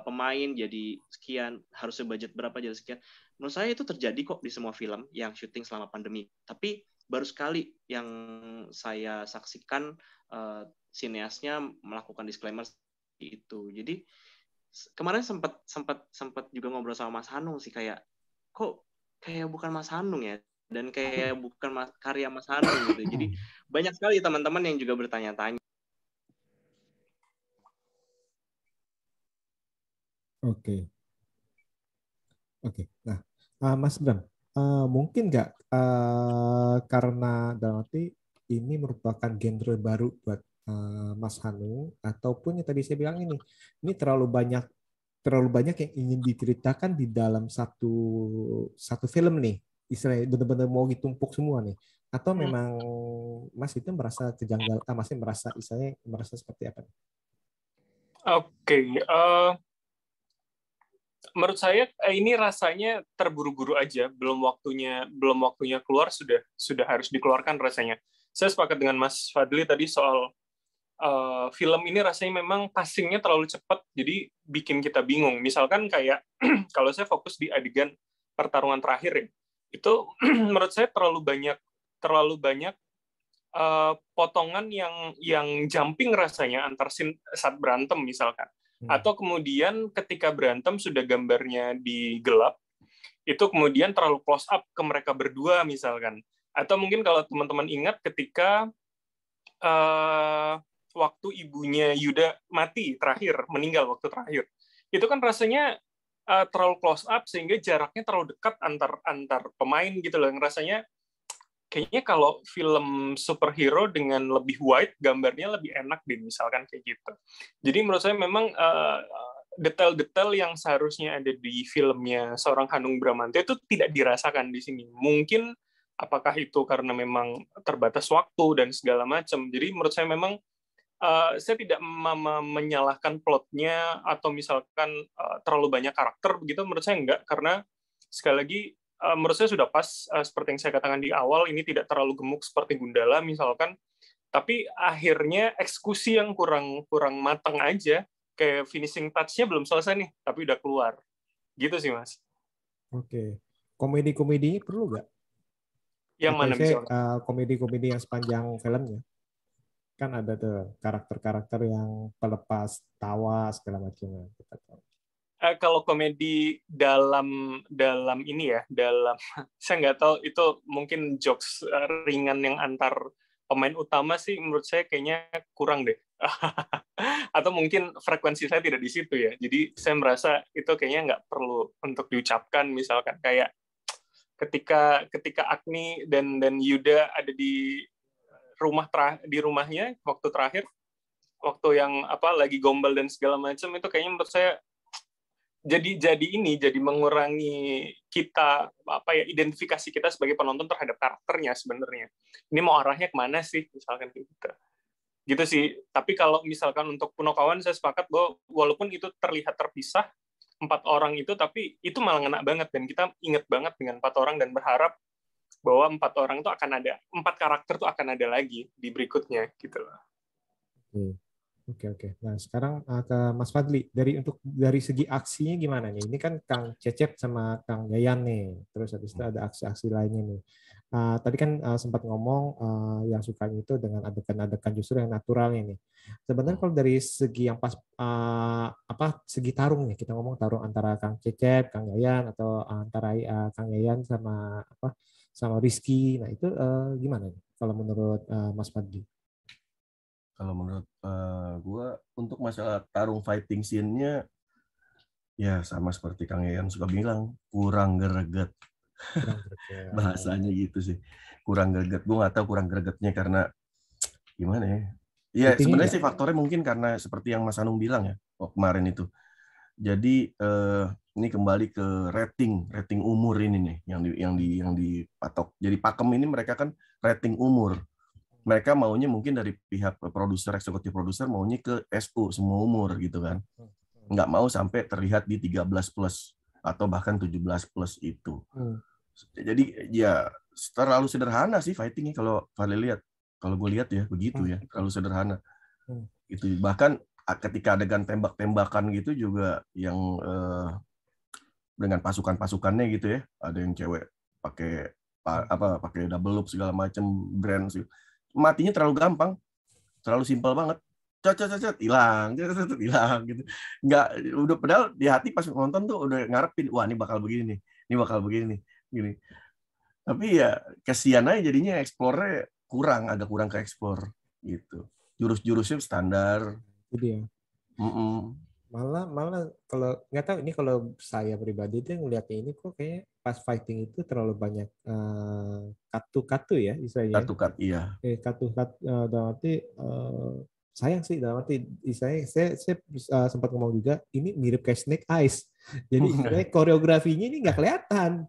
pemain jadi sekian, harusnya budget berapa jadi sekian. Menurut saya itu terjadi kok di semua film yang syuting selama pandemi. Tapi baru sekali yang saya saksikan sineasnya melakukan disclaimer seperti itu. Jadi kemarin sempat juga ngobrol sama Mas Hanung sih, kayak kok kayak bukan Mas Hanung ya, dan kayak bukan karya Mas Hanung gitu. Jadi banyak sekali teman-teman yang juga bertanya-tanya. Oke. Nah, Mas Bram, mungkin nggak karena dalam arti ini merupakan genre baru buat Mas Hanung, ataupun yang tadi saya bilang ini terlalu banyak yang ingin diceritakan di dalam satu film nih, istilahnya benar-benar mau ditumpuk semua nih, atau memang Mas itu merasa kejanggalan, Masnya merasa seperti apa? Oke. Menurut saya ini rasanya terburu-buru aja, belum waktunya keluar sudah harus dikeluarkan rasanya. Saya sepakat dengan Mas Fadli tadi soal film ini rasanya memang passingnya terlalu cepat, jadi bikin kita bingung. Misalkan kayak kalau saya fokus di adegan pertarungan terakhir ya, itu menurut saya terlalu banyak potongan yang jumping rasanya antar scene saat berantem misalkan. Atau kemudian ketika berantem sudah gambarnya digelap, itu kemudian terlalu close up ke mereka berdua misalkan. Atau mungkin kalau teman-teman ingat ketika waktu ibunya Yuda mati terakhir, meninggal waktu terakhir, itu kan rasanya terlalu close up sehingga jaraknya terlalu dekat antar pemain gitu loh. Yang rasanya kayaknya kalau film superhero dengan lebih wide, gambarnya lebih enak deh, misalkan kayak gitu. Jadi menurut saya memang detail-detail yang seharusnya ada di filmnya seorang Hanung Bramantyo itu tidak dirasakan di sini. Mungkin apakah itu karena memang terbatas waktu dan segala macam. Jadi menurut saya memang saya tidak menyalahkan plotnya atau misalkan terlalu banyak karakter, begitu menurut saya enggak, karena sekali lagi menurut saya sudah pas, seperti yang saya katakan di awal, ini tidak terlalu gemuk seperti Gundala misalkan, tapi akhirnya eksekusi yang kurang matang aja, kayak finishing touch-nya belum selesai nih, tapi udah keluar. Gitu sih, Mas. Oke. Komedi-komedinya perlu nggak? Yang mana misalkan? Komedi-komedi yang sepanjang filmnya. Kan ada tuh karakter-karakter yang pelepas tawa segala macamnya. Kalau komedi dalam ini ya, saya nggak tahu itu mungkin jokes ringan yang antar pemain utama sih menurut saya kayaknya kurang deh. Atau mungkin frekuensi saya tidak di situ ya. Jadi saya merasa itu kayaknya nggak perlu untuk diucapkan, misalkan kayak ketika Agni dan Yuda ada di rumahnya waktu terakhir, waktu yang lagi gombal dan segala macam, itu kayaknya menurut saya jadi mengurangi kita identifikasi kita sebagai penonton terhadap karakternya sebenarnya. Ini mau arahnya kemana sih misalkan gitu sih. Tapi kalau misalkan untuk Punokawan saya sepakat bahwa walaupun itu terlihat terpisah 4 orang itu, tapi itu malah ngena banget dan kita inget banget dengan 4 orang dan berharap bahwa 4 orang itu akan ada, 4 karakter itu akan ada lagi di berikutnya gitu loh. Oke. Nah, sekarang ke Mas Fadli. Dari segi aksinya gimana nih? Ini kan Kang Cecep sama Kang Yayan nih. Terus habis itu ada aksi-aksi lainnya nih. Tadi kan sempat ngomong yang sukanya itu dengan adegan-adegan justru yang naturalnya nih. Sebenarnya kalau dari segi yang pas segi tarung nih, kita ngomong tarung antara Kang Cecep, Kang Yayan, atau antara Kang Yayan sama Rizky. Nah, itu gimana nih kalau menurut Mas Fadli? Kalau menurut gue, untuk masalah tarung fighting scene-nya, ya sama seperti Kang Yayan suka bilang, kurang greget. Bahasanya gitu sih. Kurang greget. Gue nggak tahu kurang gregetnya karena gimana ya. Ya sebenarnya sih faktornya mungkin karena seperti yang Mas Hanung bilang ya kemarin itu. Jadi ini kembali ke rating umur ini nih yang dipatok. Jadi Pakem ini mereka kan rating umur. Mereka maunya mungkin dari pihak produser, eksekutif produser maunya ke SU semua umur gitu kan. Nggak mau sampai terlihat di 13 plus atau bahkan 17 plus itu. Jadi ya terlalu sederhana sih fightingnya kalau gue lihat ya begitu ya, terlalu sederhana. Gitu. Bahkan ketika adegan tembak-tembakan gitu juga yang dengan pasukan-pasukannya gitu ya, ada yang cewek pakai double loop segala macam brand sih. Matinya terlalu gampang, terlalu simpel banget. Hilang gitu. Nggak, udah padahal di hati pas nonton tuh udah ngarepin, wah ini bakal begini nih, ini bakal begini nih, gini. Tapi ya kesian aja jadinya explore-nya agak kurang ke explore gitu. Jurus-jurusnya standar. Itu dia. Malah kalau nggak tahu ini, kalau saya pribadi tuh ngelihatnya ini kok kayak pas fighting itu terlalu banyak katu ya istilahnya. Katu-kat, iya. Katu-kat dalam arti sayang sih, dalam arti saya sempat ngomong juga ini mirip kayak Snake Eyes. Jadi istilahnya koreografinya ini nggak kelihatan,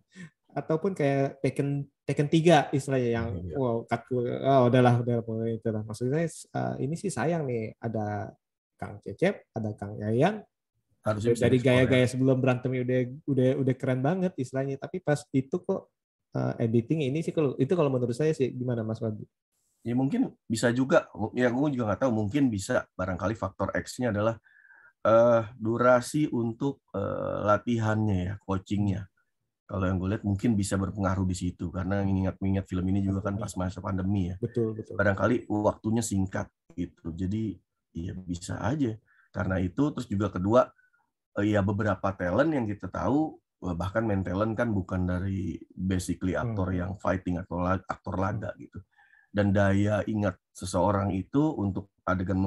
ataupun kayak Tekken 3 istilahnya yang wow katu, udahlah itulah. Maksudnya ini sih sayang nih, ada Kang Cecep, ada Kang Yayan. Harusnya dari gaya-gaya sebelum berantemnya udah keren banget istilahnya, tapi pas itu kok editing ini sih kalau menurut saya sih gimana Mas Wadi? Ya mungkin bisa juga, ya gue juga nggak tahu, mungkin bisa barangkali faktor X-nya adalah durasi untuk latihannya ya, coachingnya. Kalau yang gue lihat mungkin bisa berpengaruh di situ, karena mengingat film ini juga kan pas masa pandemi ya. Betul. Barangkali waktunya singkat gitu, jadi ya bisa aja. Karena itu, terus juga kedua, ya beberapa talent yang kita tahu, bahkan main talent kan bukan dari basically aktor yang fighting atau aktor laga gitu. Dan daya ingat seseorang itu untuk adegan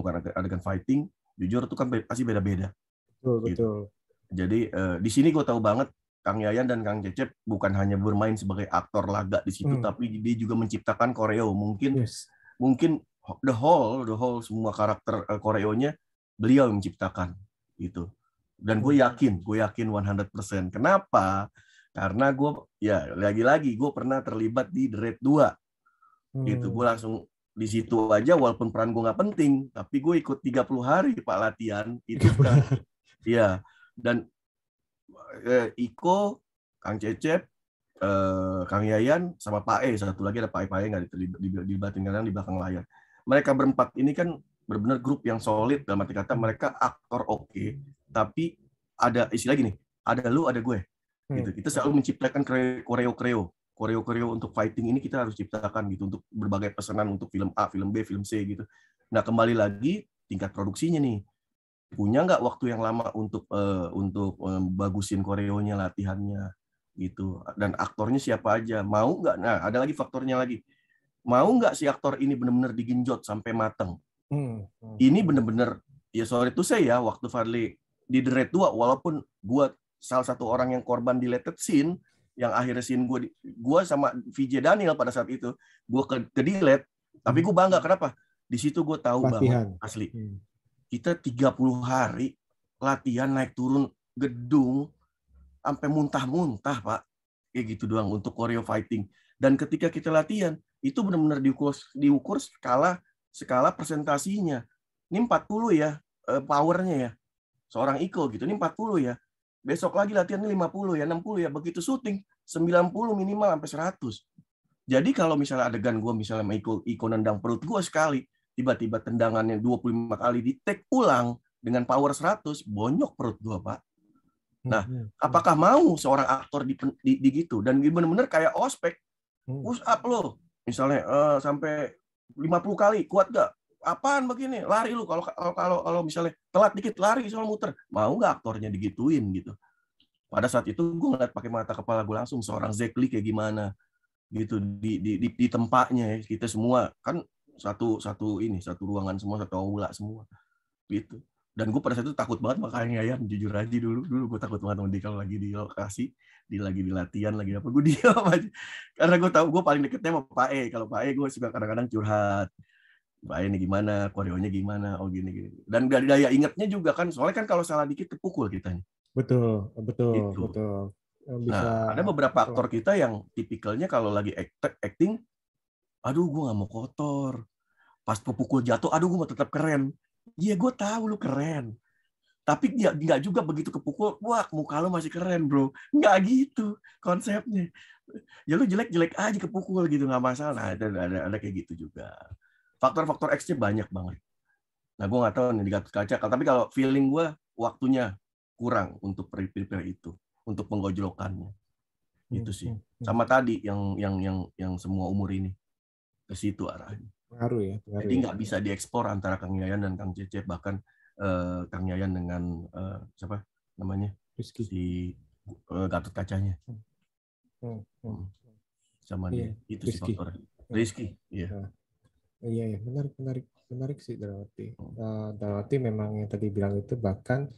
fighting, jujur itu kan pasti beda-beda. Betul. Gitu. Jadi di sini gue tahu banget Kang Yayan dan Kang Cecep bukan hanya bermain sebagai aktor laga di situ, tapi dia juga menciptakan koreo. Mungkin the whole semua karakter koreonya beliau yang menciptakan gitu. Dan gue yakin 100%. Kenapa? Karena gue ya lagi-lagi gue pernah terlibat di The Raid 2. Gitu. Gue langsung di situ aja, walaupun peran gue nggak penting, tapi gue ikut 30 hari Pak latihan itu kan. Iya. Dan Iko, Kang Cecep, Kang Yayan sama Pak E, satu lagi ada Pak E nggak dilibatin kadang di belakang layar. Mereka berempat ini kan benar-benar grup yang solid, dalam arti kata mereka aktor oke, tapi ada istilah gini, ada lu ada gue gitu. Kita selalu menciptakan koreo untuk fighting ini kita harus ciptakan gitu, untuk berbagai pesanan untuk film A, film B, film C gitu. Nah kembali lagi tingkat produksinya nih, punya nggak waktu yang lama untuk bagusin koreonya, latihannya gitu, dan aktornya siapa aja, mau nggak? Nah ada lagi faktornya lagi, mau nggak si aktor ini benar-benar digenjot sampai mateng. Ini benar-benar ya sorry to say ya, waktu Fadli di The Raid 2, walaupun gue salah satu orang yang korban deleted scene, yang akhirnya scene gue sama VJ Daniel pada saat itu gue ke delete, tapi gue bangga. Kenapa? Di situ gue tahu banget asli kita 30 hari latihan naik turun gedung sampai muntah-muntah Pak, kayak gitu doang untuk choreo fighting. Dan ketika kita latihan itu benar-benar diukur skala presentasinya. Ini 40 ya powernya ya seorang Iko gitu, ini 40 ya. Besok lagi latihan ini 50 ya, 60 ya. Begitu syuting 90 minimal sampai 100. Jadi kalau misalnya adegan gue misalnya sama Iko nendang perut gue sekali, tiba-tiba tendangannya 25 kali di take ulang dengan power 100, bonyok perut gue Pak. Nah, apakah mau seorang aktor di gitu? Dan benar-benar kayak ospek, push up lo, misalnya sampai 50 kali, kuat gak? Apaan begini? Lari lu, kalau misalnya telat dikit lari soal muter. Mau nggak aktornya digituin gitu? Pada saat itu gue ngeliat pakai mata kepala gue langsung seorang Zack Lee kayak gimana gitu di tempatnya ya. Kita semua kan satu ruangan semua, satu aula semua gitu. Dan gue pada saat itu takut banget, makanya ya jujur aja dulu gue takut banget sama dia kalau lagi di lokasi, lagi di latihan, lagi apa, gue diam aja. Karena gue tahu gue paling deketnya sama Pak E. Kalau Pak E gue suka kadang-kadang curhat. Pak E ini gimana, koreonya gimana, gini. Dan dari daya ingatnya juga kan, soalnya kan kalau salah dikit kepukul kitanya. Betul. Gitu. Betul. Nah, ada beberapa aktor kita yang tipikalnya kalau lagi acting, aduh gue nggak mau kotor. Pas kepukul jatuh, aduh gue mau tetap keren. Iya gue tahu lu keren. Tapi nggak juga begitu kepukul, wah muka lu masih keren bro. Nggak gitu konsepnya. Ya lu jelek-jelek aja kepukul gitu, nggak masalah. Nah, ada kayak gitu juga. Faktor-faktor X-nya banyak banget. Nah, gue nggak tahu nih di Gatot Kaca. Tapi kalau feeling gue waktunya kurang untuk prepare itu, untuk penggojlokannya. Itu sih. Sama tadi yang semua umur ini ke situ arahnya. Pengaruh ya. Jadi nggak bisa diekspor antara Kang Yayan dan Kang Cecep, bahkan Kang Yayan dengan siapa namanya Rizky. si Gatot Kacanya. Sama dia. Itu sih faktornya. Rizky. Iya. Iya, menarik sih Darawati. Darawati memang yang tadi bilang itu bahkan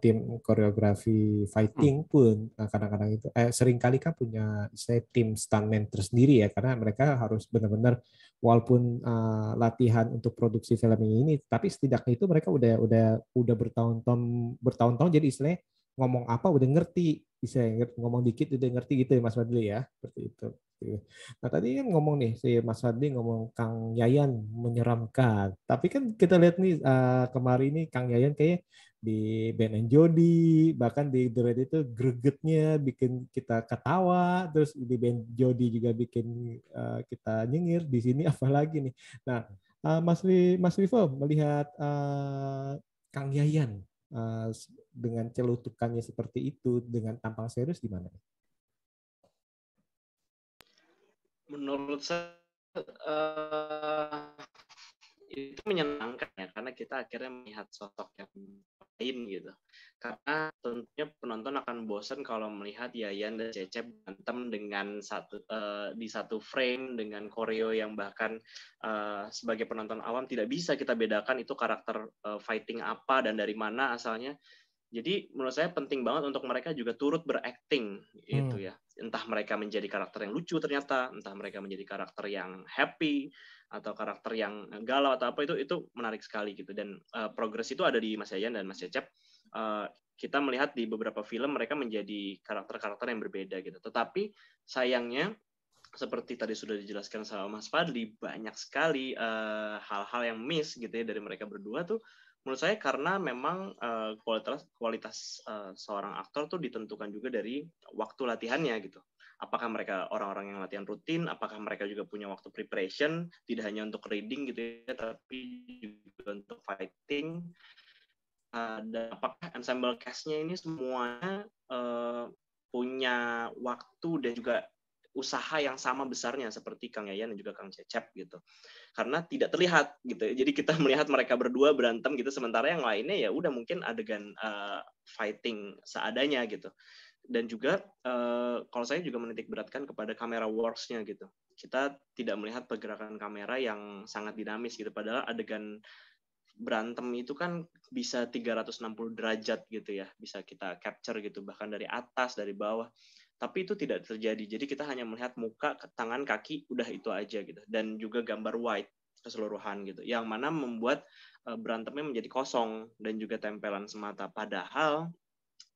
tim koreografi fighting pun kadang-kadang itu seringkali kan punya tim stuntman tersendiri ya, karena mereka harus benar-benar walaupun latihan untuk produksi film ini, tapi setidaknya itu mereka udah bertahun-tahun jadi istilahnya ngomong apa udah ngerti, bisa ngomong dikit udah ngerti gitu ya Mas Fadli ya, seperti itu. Nah tadi kan ngomong nih si Mas Fadli ngomong Kang Yayan menyeramkan, tapi kan kita lihat nih kemarin ini Kang Yayan kayak di Ben and Jody, bahkan di The Raid itu gregetnya bikin kita ketawa, terus di Ben Jody juga bikin kita nyengir, di sini apalagi nih. Nah Mas Rivo melihat Kang Yayan dengan celutukannya seperti itu dengan tampang serius gimana? Menurut saya itu menyenangkan ya, karena kita akhirnya melihat sosok yang lain gitu. Karena tentunya penonton akan bosan kalau melihat Yayan dan Cecep berantem dengan di satu frame dengan koreo yang bahkan sebagai penonton awam tidak bisa kita bedakan itu karakter fighting apa dan dari mana asalnya. Jadi menurut saya penting banget untuk mereka juga turut berakting gitu ya. Entah mereka menjadi karakter yang lucu ternyata, entah mereka menjadi karakter yang happy atau karakter yang galau atau apa, itu menarik sekali gitu. Dan progres itu ada di Mas Yayan dan Mas Cecep. Kita melihat di beberapa film mereka menjadi karakter-karakter yang berbeda gitu. Tetapi sayangnya seperti tadi sudah dijelaskan sama Mas Fadli, banyak sekali hal-hal yang miss gitu ya dari mereka berdua tuh. Menurut saya karena memang kualitas seorang aktor tuh ditentukan juga dari waktu latihannya gitu. Apakah mereka orang-orang yang latihan rutin, apakah mereka juga punya waktu preparation, tidak hanya untuk reading gitu ya, tapi juga untuk fighting. Dan apakah ensemble cast-nya ini semuanya punya waktu dan juga usaha yang sama besarnya seperti Kang Yayan dan juga Kang Cecep gitu. Karena tidak terlihat gitu. Jadi kita melihat mereka berdua berantem gitu, sementara yang lainnya ya udah mungkin adegan fighting seadanya gitu. Dan juga kalau saya juga menitik beratkan kepada kamera works-nya gitu. Kita tidak melihat pergerakan kamera yang sangat dinamis gitu, padahal adegan berantem itu kan bisa 360 derajat gitu ya, bisa kita capture gitu, bahkan dari atas, dari bawah. Tapi itu tidak terjadi. Jadi kita hanya melihat muka, tangan, kaki, udah itu aja gitu. Dan juga gambar wide keseluruhan gitu. Yang mana membuat berantemnya menjadi kosong dan juga tempelan semata. Padahal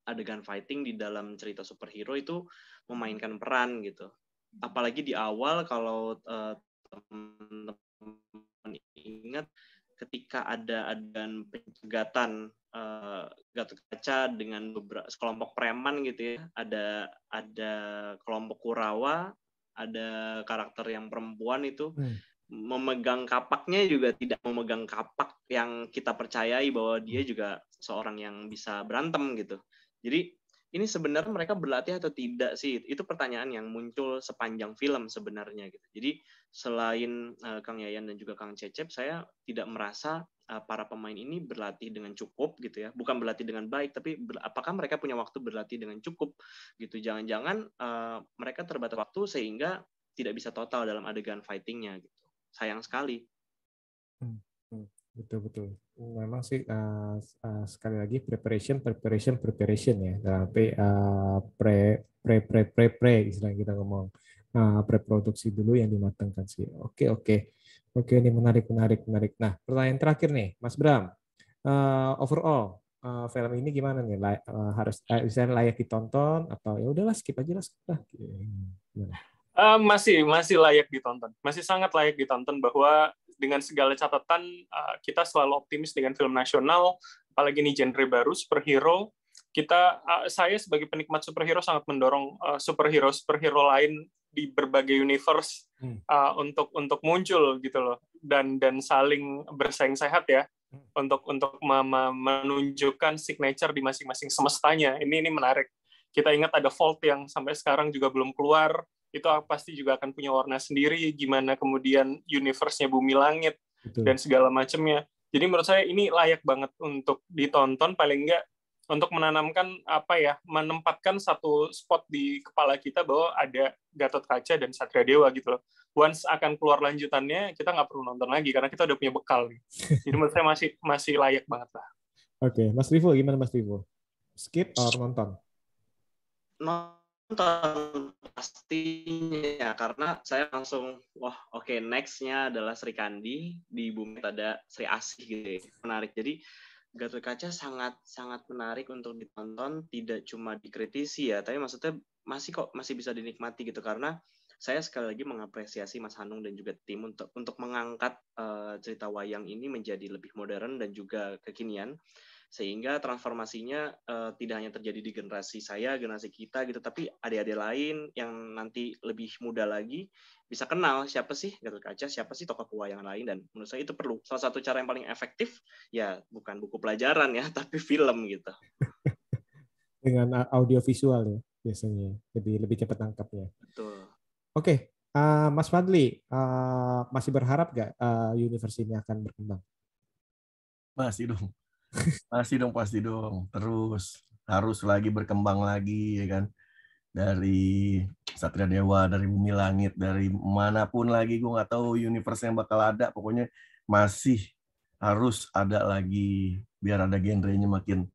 adegan fighting di dalam cerita superhero itu memainkan peran gitu. Apalagi di awal kalau teman-teman ingat ketika ada adegan pencegatan Gatot Kaca dengan beberapa sekelompok preman gitu ya, ada kelompok Kurawa, ada karakter yang perempuan itu memegang kapaknya juga tidak memegang kapak yang kita percayai bahwa dia juga seorang yang bisa berantem gitu. Jadi ini sebenarnya mereka berlatih atau tidak sih? Itu pertanyaan yang muncul sepanjang film sebenarnya gitu. Jadi selain Kang Yayan dan juga Kang Cecep, saya tidak merasa para pemain ini berlatih dengan cukup gitu ya. Bukan berlatih dengan baik, tapi apakah mereka punya waktu berlatih dengan cukup gitu. Jangan-jangan mereka terbatas waktu sehingga tidak bisa total dalam adegan fighting-nya gitu. Sayang sekali. Betul. Memang sih sekali lagi preparation ya. Tapi pre istilah kita ngomong. Pre-produksi dulu yang dimatangkan sih. Oke, ini menarik. Nah, pertanyaan terakhir nih, Mas Bram. Overall film ini gimana nih? Harus misalnya layak ditonton atau ya udahlah skip aja lah. Masih layak ditonton. Masih sangat layak ditonton, bahwa dengan segala catatan kita selalu optimis dengan film nasional, apalagi ini genre baru superhero. Saya sebagai penikmat superhero sangat mendorong superhero lain di berbagai universe untuk muncul gitu loh, dan saling bersaing sehat ya. menunjukkan signature di masing-masing semestanya. Ini menarik. Kita ingat ada Vault yang sampai sekarang juga belum keluar, itu pasti juga akan punya warna sendiri, gimana kemudian universe-nya Bumi Langit, dan segala macamnya. Jadi menurut saya ini layak banget untuk ditonton, paling enggak untuk menanamkan menempatkan satu spot di kepala kita bahwa ada Gatot-Kaca dan Satria Dewa gitu loh. Once akan keluar lanjutannya, kita nggak perlu nonton lagi karena kita udah punya bekal nih. Jadi menurut saya masih layak banget lah. Oke, Mas Rivo gimana Mas Rivo? Skip or nonton? Nonton pastinya, karena saya langsung next-nya adalah Sri Kandi, di Bumi ada Sri Asih gitu ya. Menarik. Jadi Gatot-Kaca sangat menarik untuk ditonton, tidak cuma dikritisi ya, tapi maksudnya masih bisa dinikmati gitu, karena saya sekali lagi mengapresiasi Mas Hanung dan juga tim untuk mengangkat cerita wayang ini menjadi lebih modern dan juga kekinian, sehingga transformasinya tidak hanya terjadi di generasi saya, generasi kita gitu, tapi adik-adik lain yang nanti lebih muda lagi bisa kenal siapa sih Gatot-Kaca, siapa sih tokoh pewayangan lain, dan menurut saya itu perlu. Salah satu cara yang paling efektif ya bukan buku pelajaran ya, tapi film gitu. Dengan audio visual ya biasanya, lebih cepat tangkapnya. Betul. Oke, Mas Fadli, masih berharap nggak universe ini akan berkembang? Masih dong, pasti dong. Terus harus lagi berkembang lagi, ya kan? Dari Satria Dewa, dari Bumi Langit, dari manapun lagi, gue nggak tahu universe yang bakal ada. Pokoknya masih harus ada lagi, biar ada genrenya makin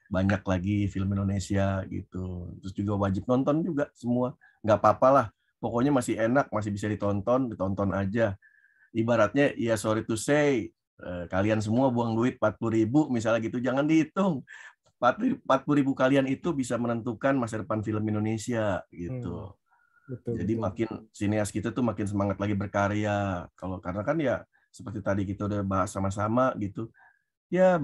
banyak lagi film Indonesia gitu. Terus juga wajib nonton juga semua. Nggak apa-apa lah. Pokoknya masih enak, masih bisa ditonton aja. Ibaratnya, ya sorry to say, kalian semua buang duit 40.000 misalnya gitu, jangan dihitung. 40.000 kalian itu bisa menentukan masa depan film Indonesia gitu. Jadi makin sineas kita tuh makin semangat lagi berkarya. Karena kan ya seperti tadi kita udah bahas sama-sama gitu. Ya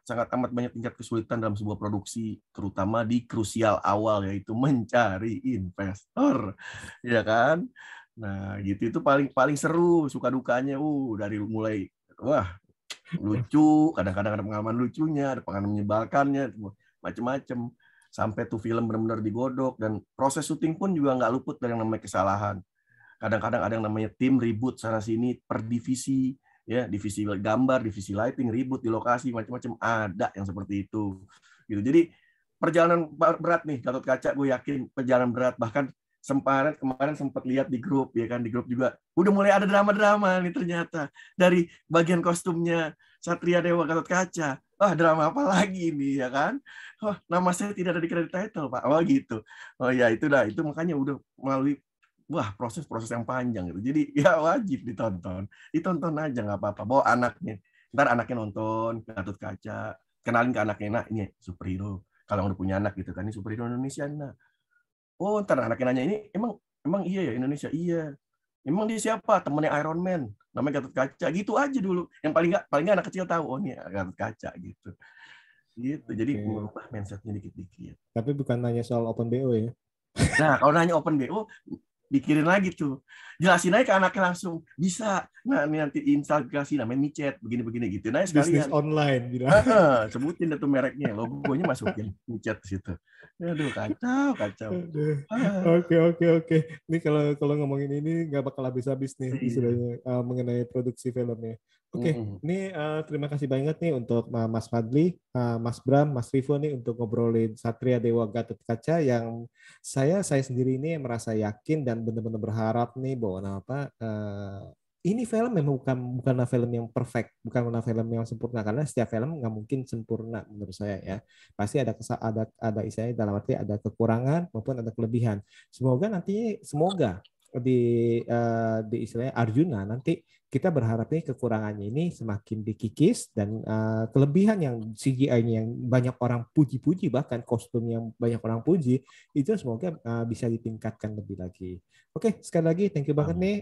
sangat amat banyak tingkat kesulitan dalam sebuah produksi, terutama di krusial awal, yaitu mencari investor, ya kan? Nah, gitu itu paling seru, suka dukanya, dari mulai lucu, kadang-kadang ada pengalaman lucunya, ada pengalaman menyebalkannya, macem-macem, sampai tuh film benar-benar digodok, dan proses syuting pun juga nggak luput dari yang namanya kesalahan. Kadang-kadang ada yang namanya tim ribut sana sini per divisi, ya, divisi gambar, divisi lighting ribut di lokasi, macam-macam, ada yang seperti itu. Gitu. Jadi perjalanan berat nih Gatot-Kaca, gue yakin perjalanan berat. Bahkan kemarin sempat lihat di grup, ya kan, di grup juga udah mulai ada drama-drama nih ternyata dari bagian kostumnya Satria Dewa Gatot-Kaca. Drama apa lagi nih, ya kan? Nama saya tidak ada di credit title, Pak. Gitu. Ya itu makanya udah melalui proses yang panjang gitu. Jadi ya wajib ditonton aja, nggak apa-apa. Bawa anaknya, ntar anaknya nonton Gatot-Kaca, kenalin ke anaknya, nah ini superhero. Kalau udah punya anak gitu kan, ini superhero Indonesia, nah. Ntar anaknya nanya, ini emang iya ya Indonesia? Iya. Emang dia siapa? Temennya Iron Man, namanya Gatot-Kaca. Gitu aja dulu. Yang paling nggak anak kecil tahu, ini Gatot-Kaca gitu. Jadi mengubah mindsetnya dikit-dikit. Tapi bukan nanya soal open BO ya. Nah, kalau nanya open BO, pikirin lagi tuh, jelasin aja ke anaknya langsung, bisa, nah nanti install kasih namanya micet, begini gitu, nah sekalian bisnis online gitu. Sebutin itu mereknya, logonya masukin micet di situ. Aduh, kacau. Oke. Ini kalau ngomongin ini nggak bakal habis-habis nih istilahnya mengenai produksi filmnya. Oke, ini terima kasih banget nih untuk Mas Fadli, Mas Bram, Mas Rivo nih untuk ngobrolin Satria Dewa Gatot-Kaca yang saya sendiri ini merasa yakin dan benar-benar berharap nih bahwa ini film memang bukanlah film yang perfect, bukanlah film yang sempurna, karena setiap film nggak mungkin sempurna menurut saya ya. Pasti ada istilahnya dalam arti ada kekurangan maupun ada kelebihan. Semoga di istilahnya Arjuna nanti kita berharap nih kekurangannya ini semakin dikikis dan kelebihan yang CGI-nya yang banyak orang puji-puji, bahkan kostum yang banyak orang puji, itu semoga bisa ditingkatkan lebih lagi. Oke, sekali lagi thank you banget nih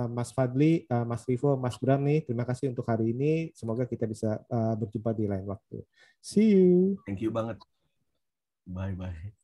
Mas Fadli, Mas Rivo, Mas Bram nih. Terima kasih untuk hari ini. Semoga kita bisa berjumpa di lain waktu. See you. Thank you banget. Bye-bye.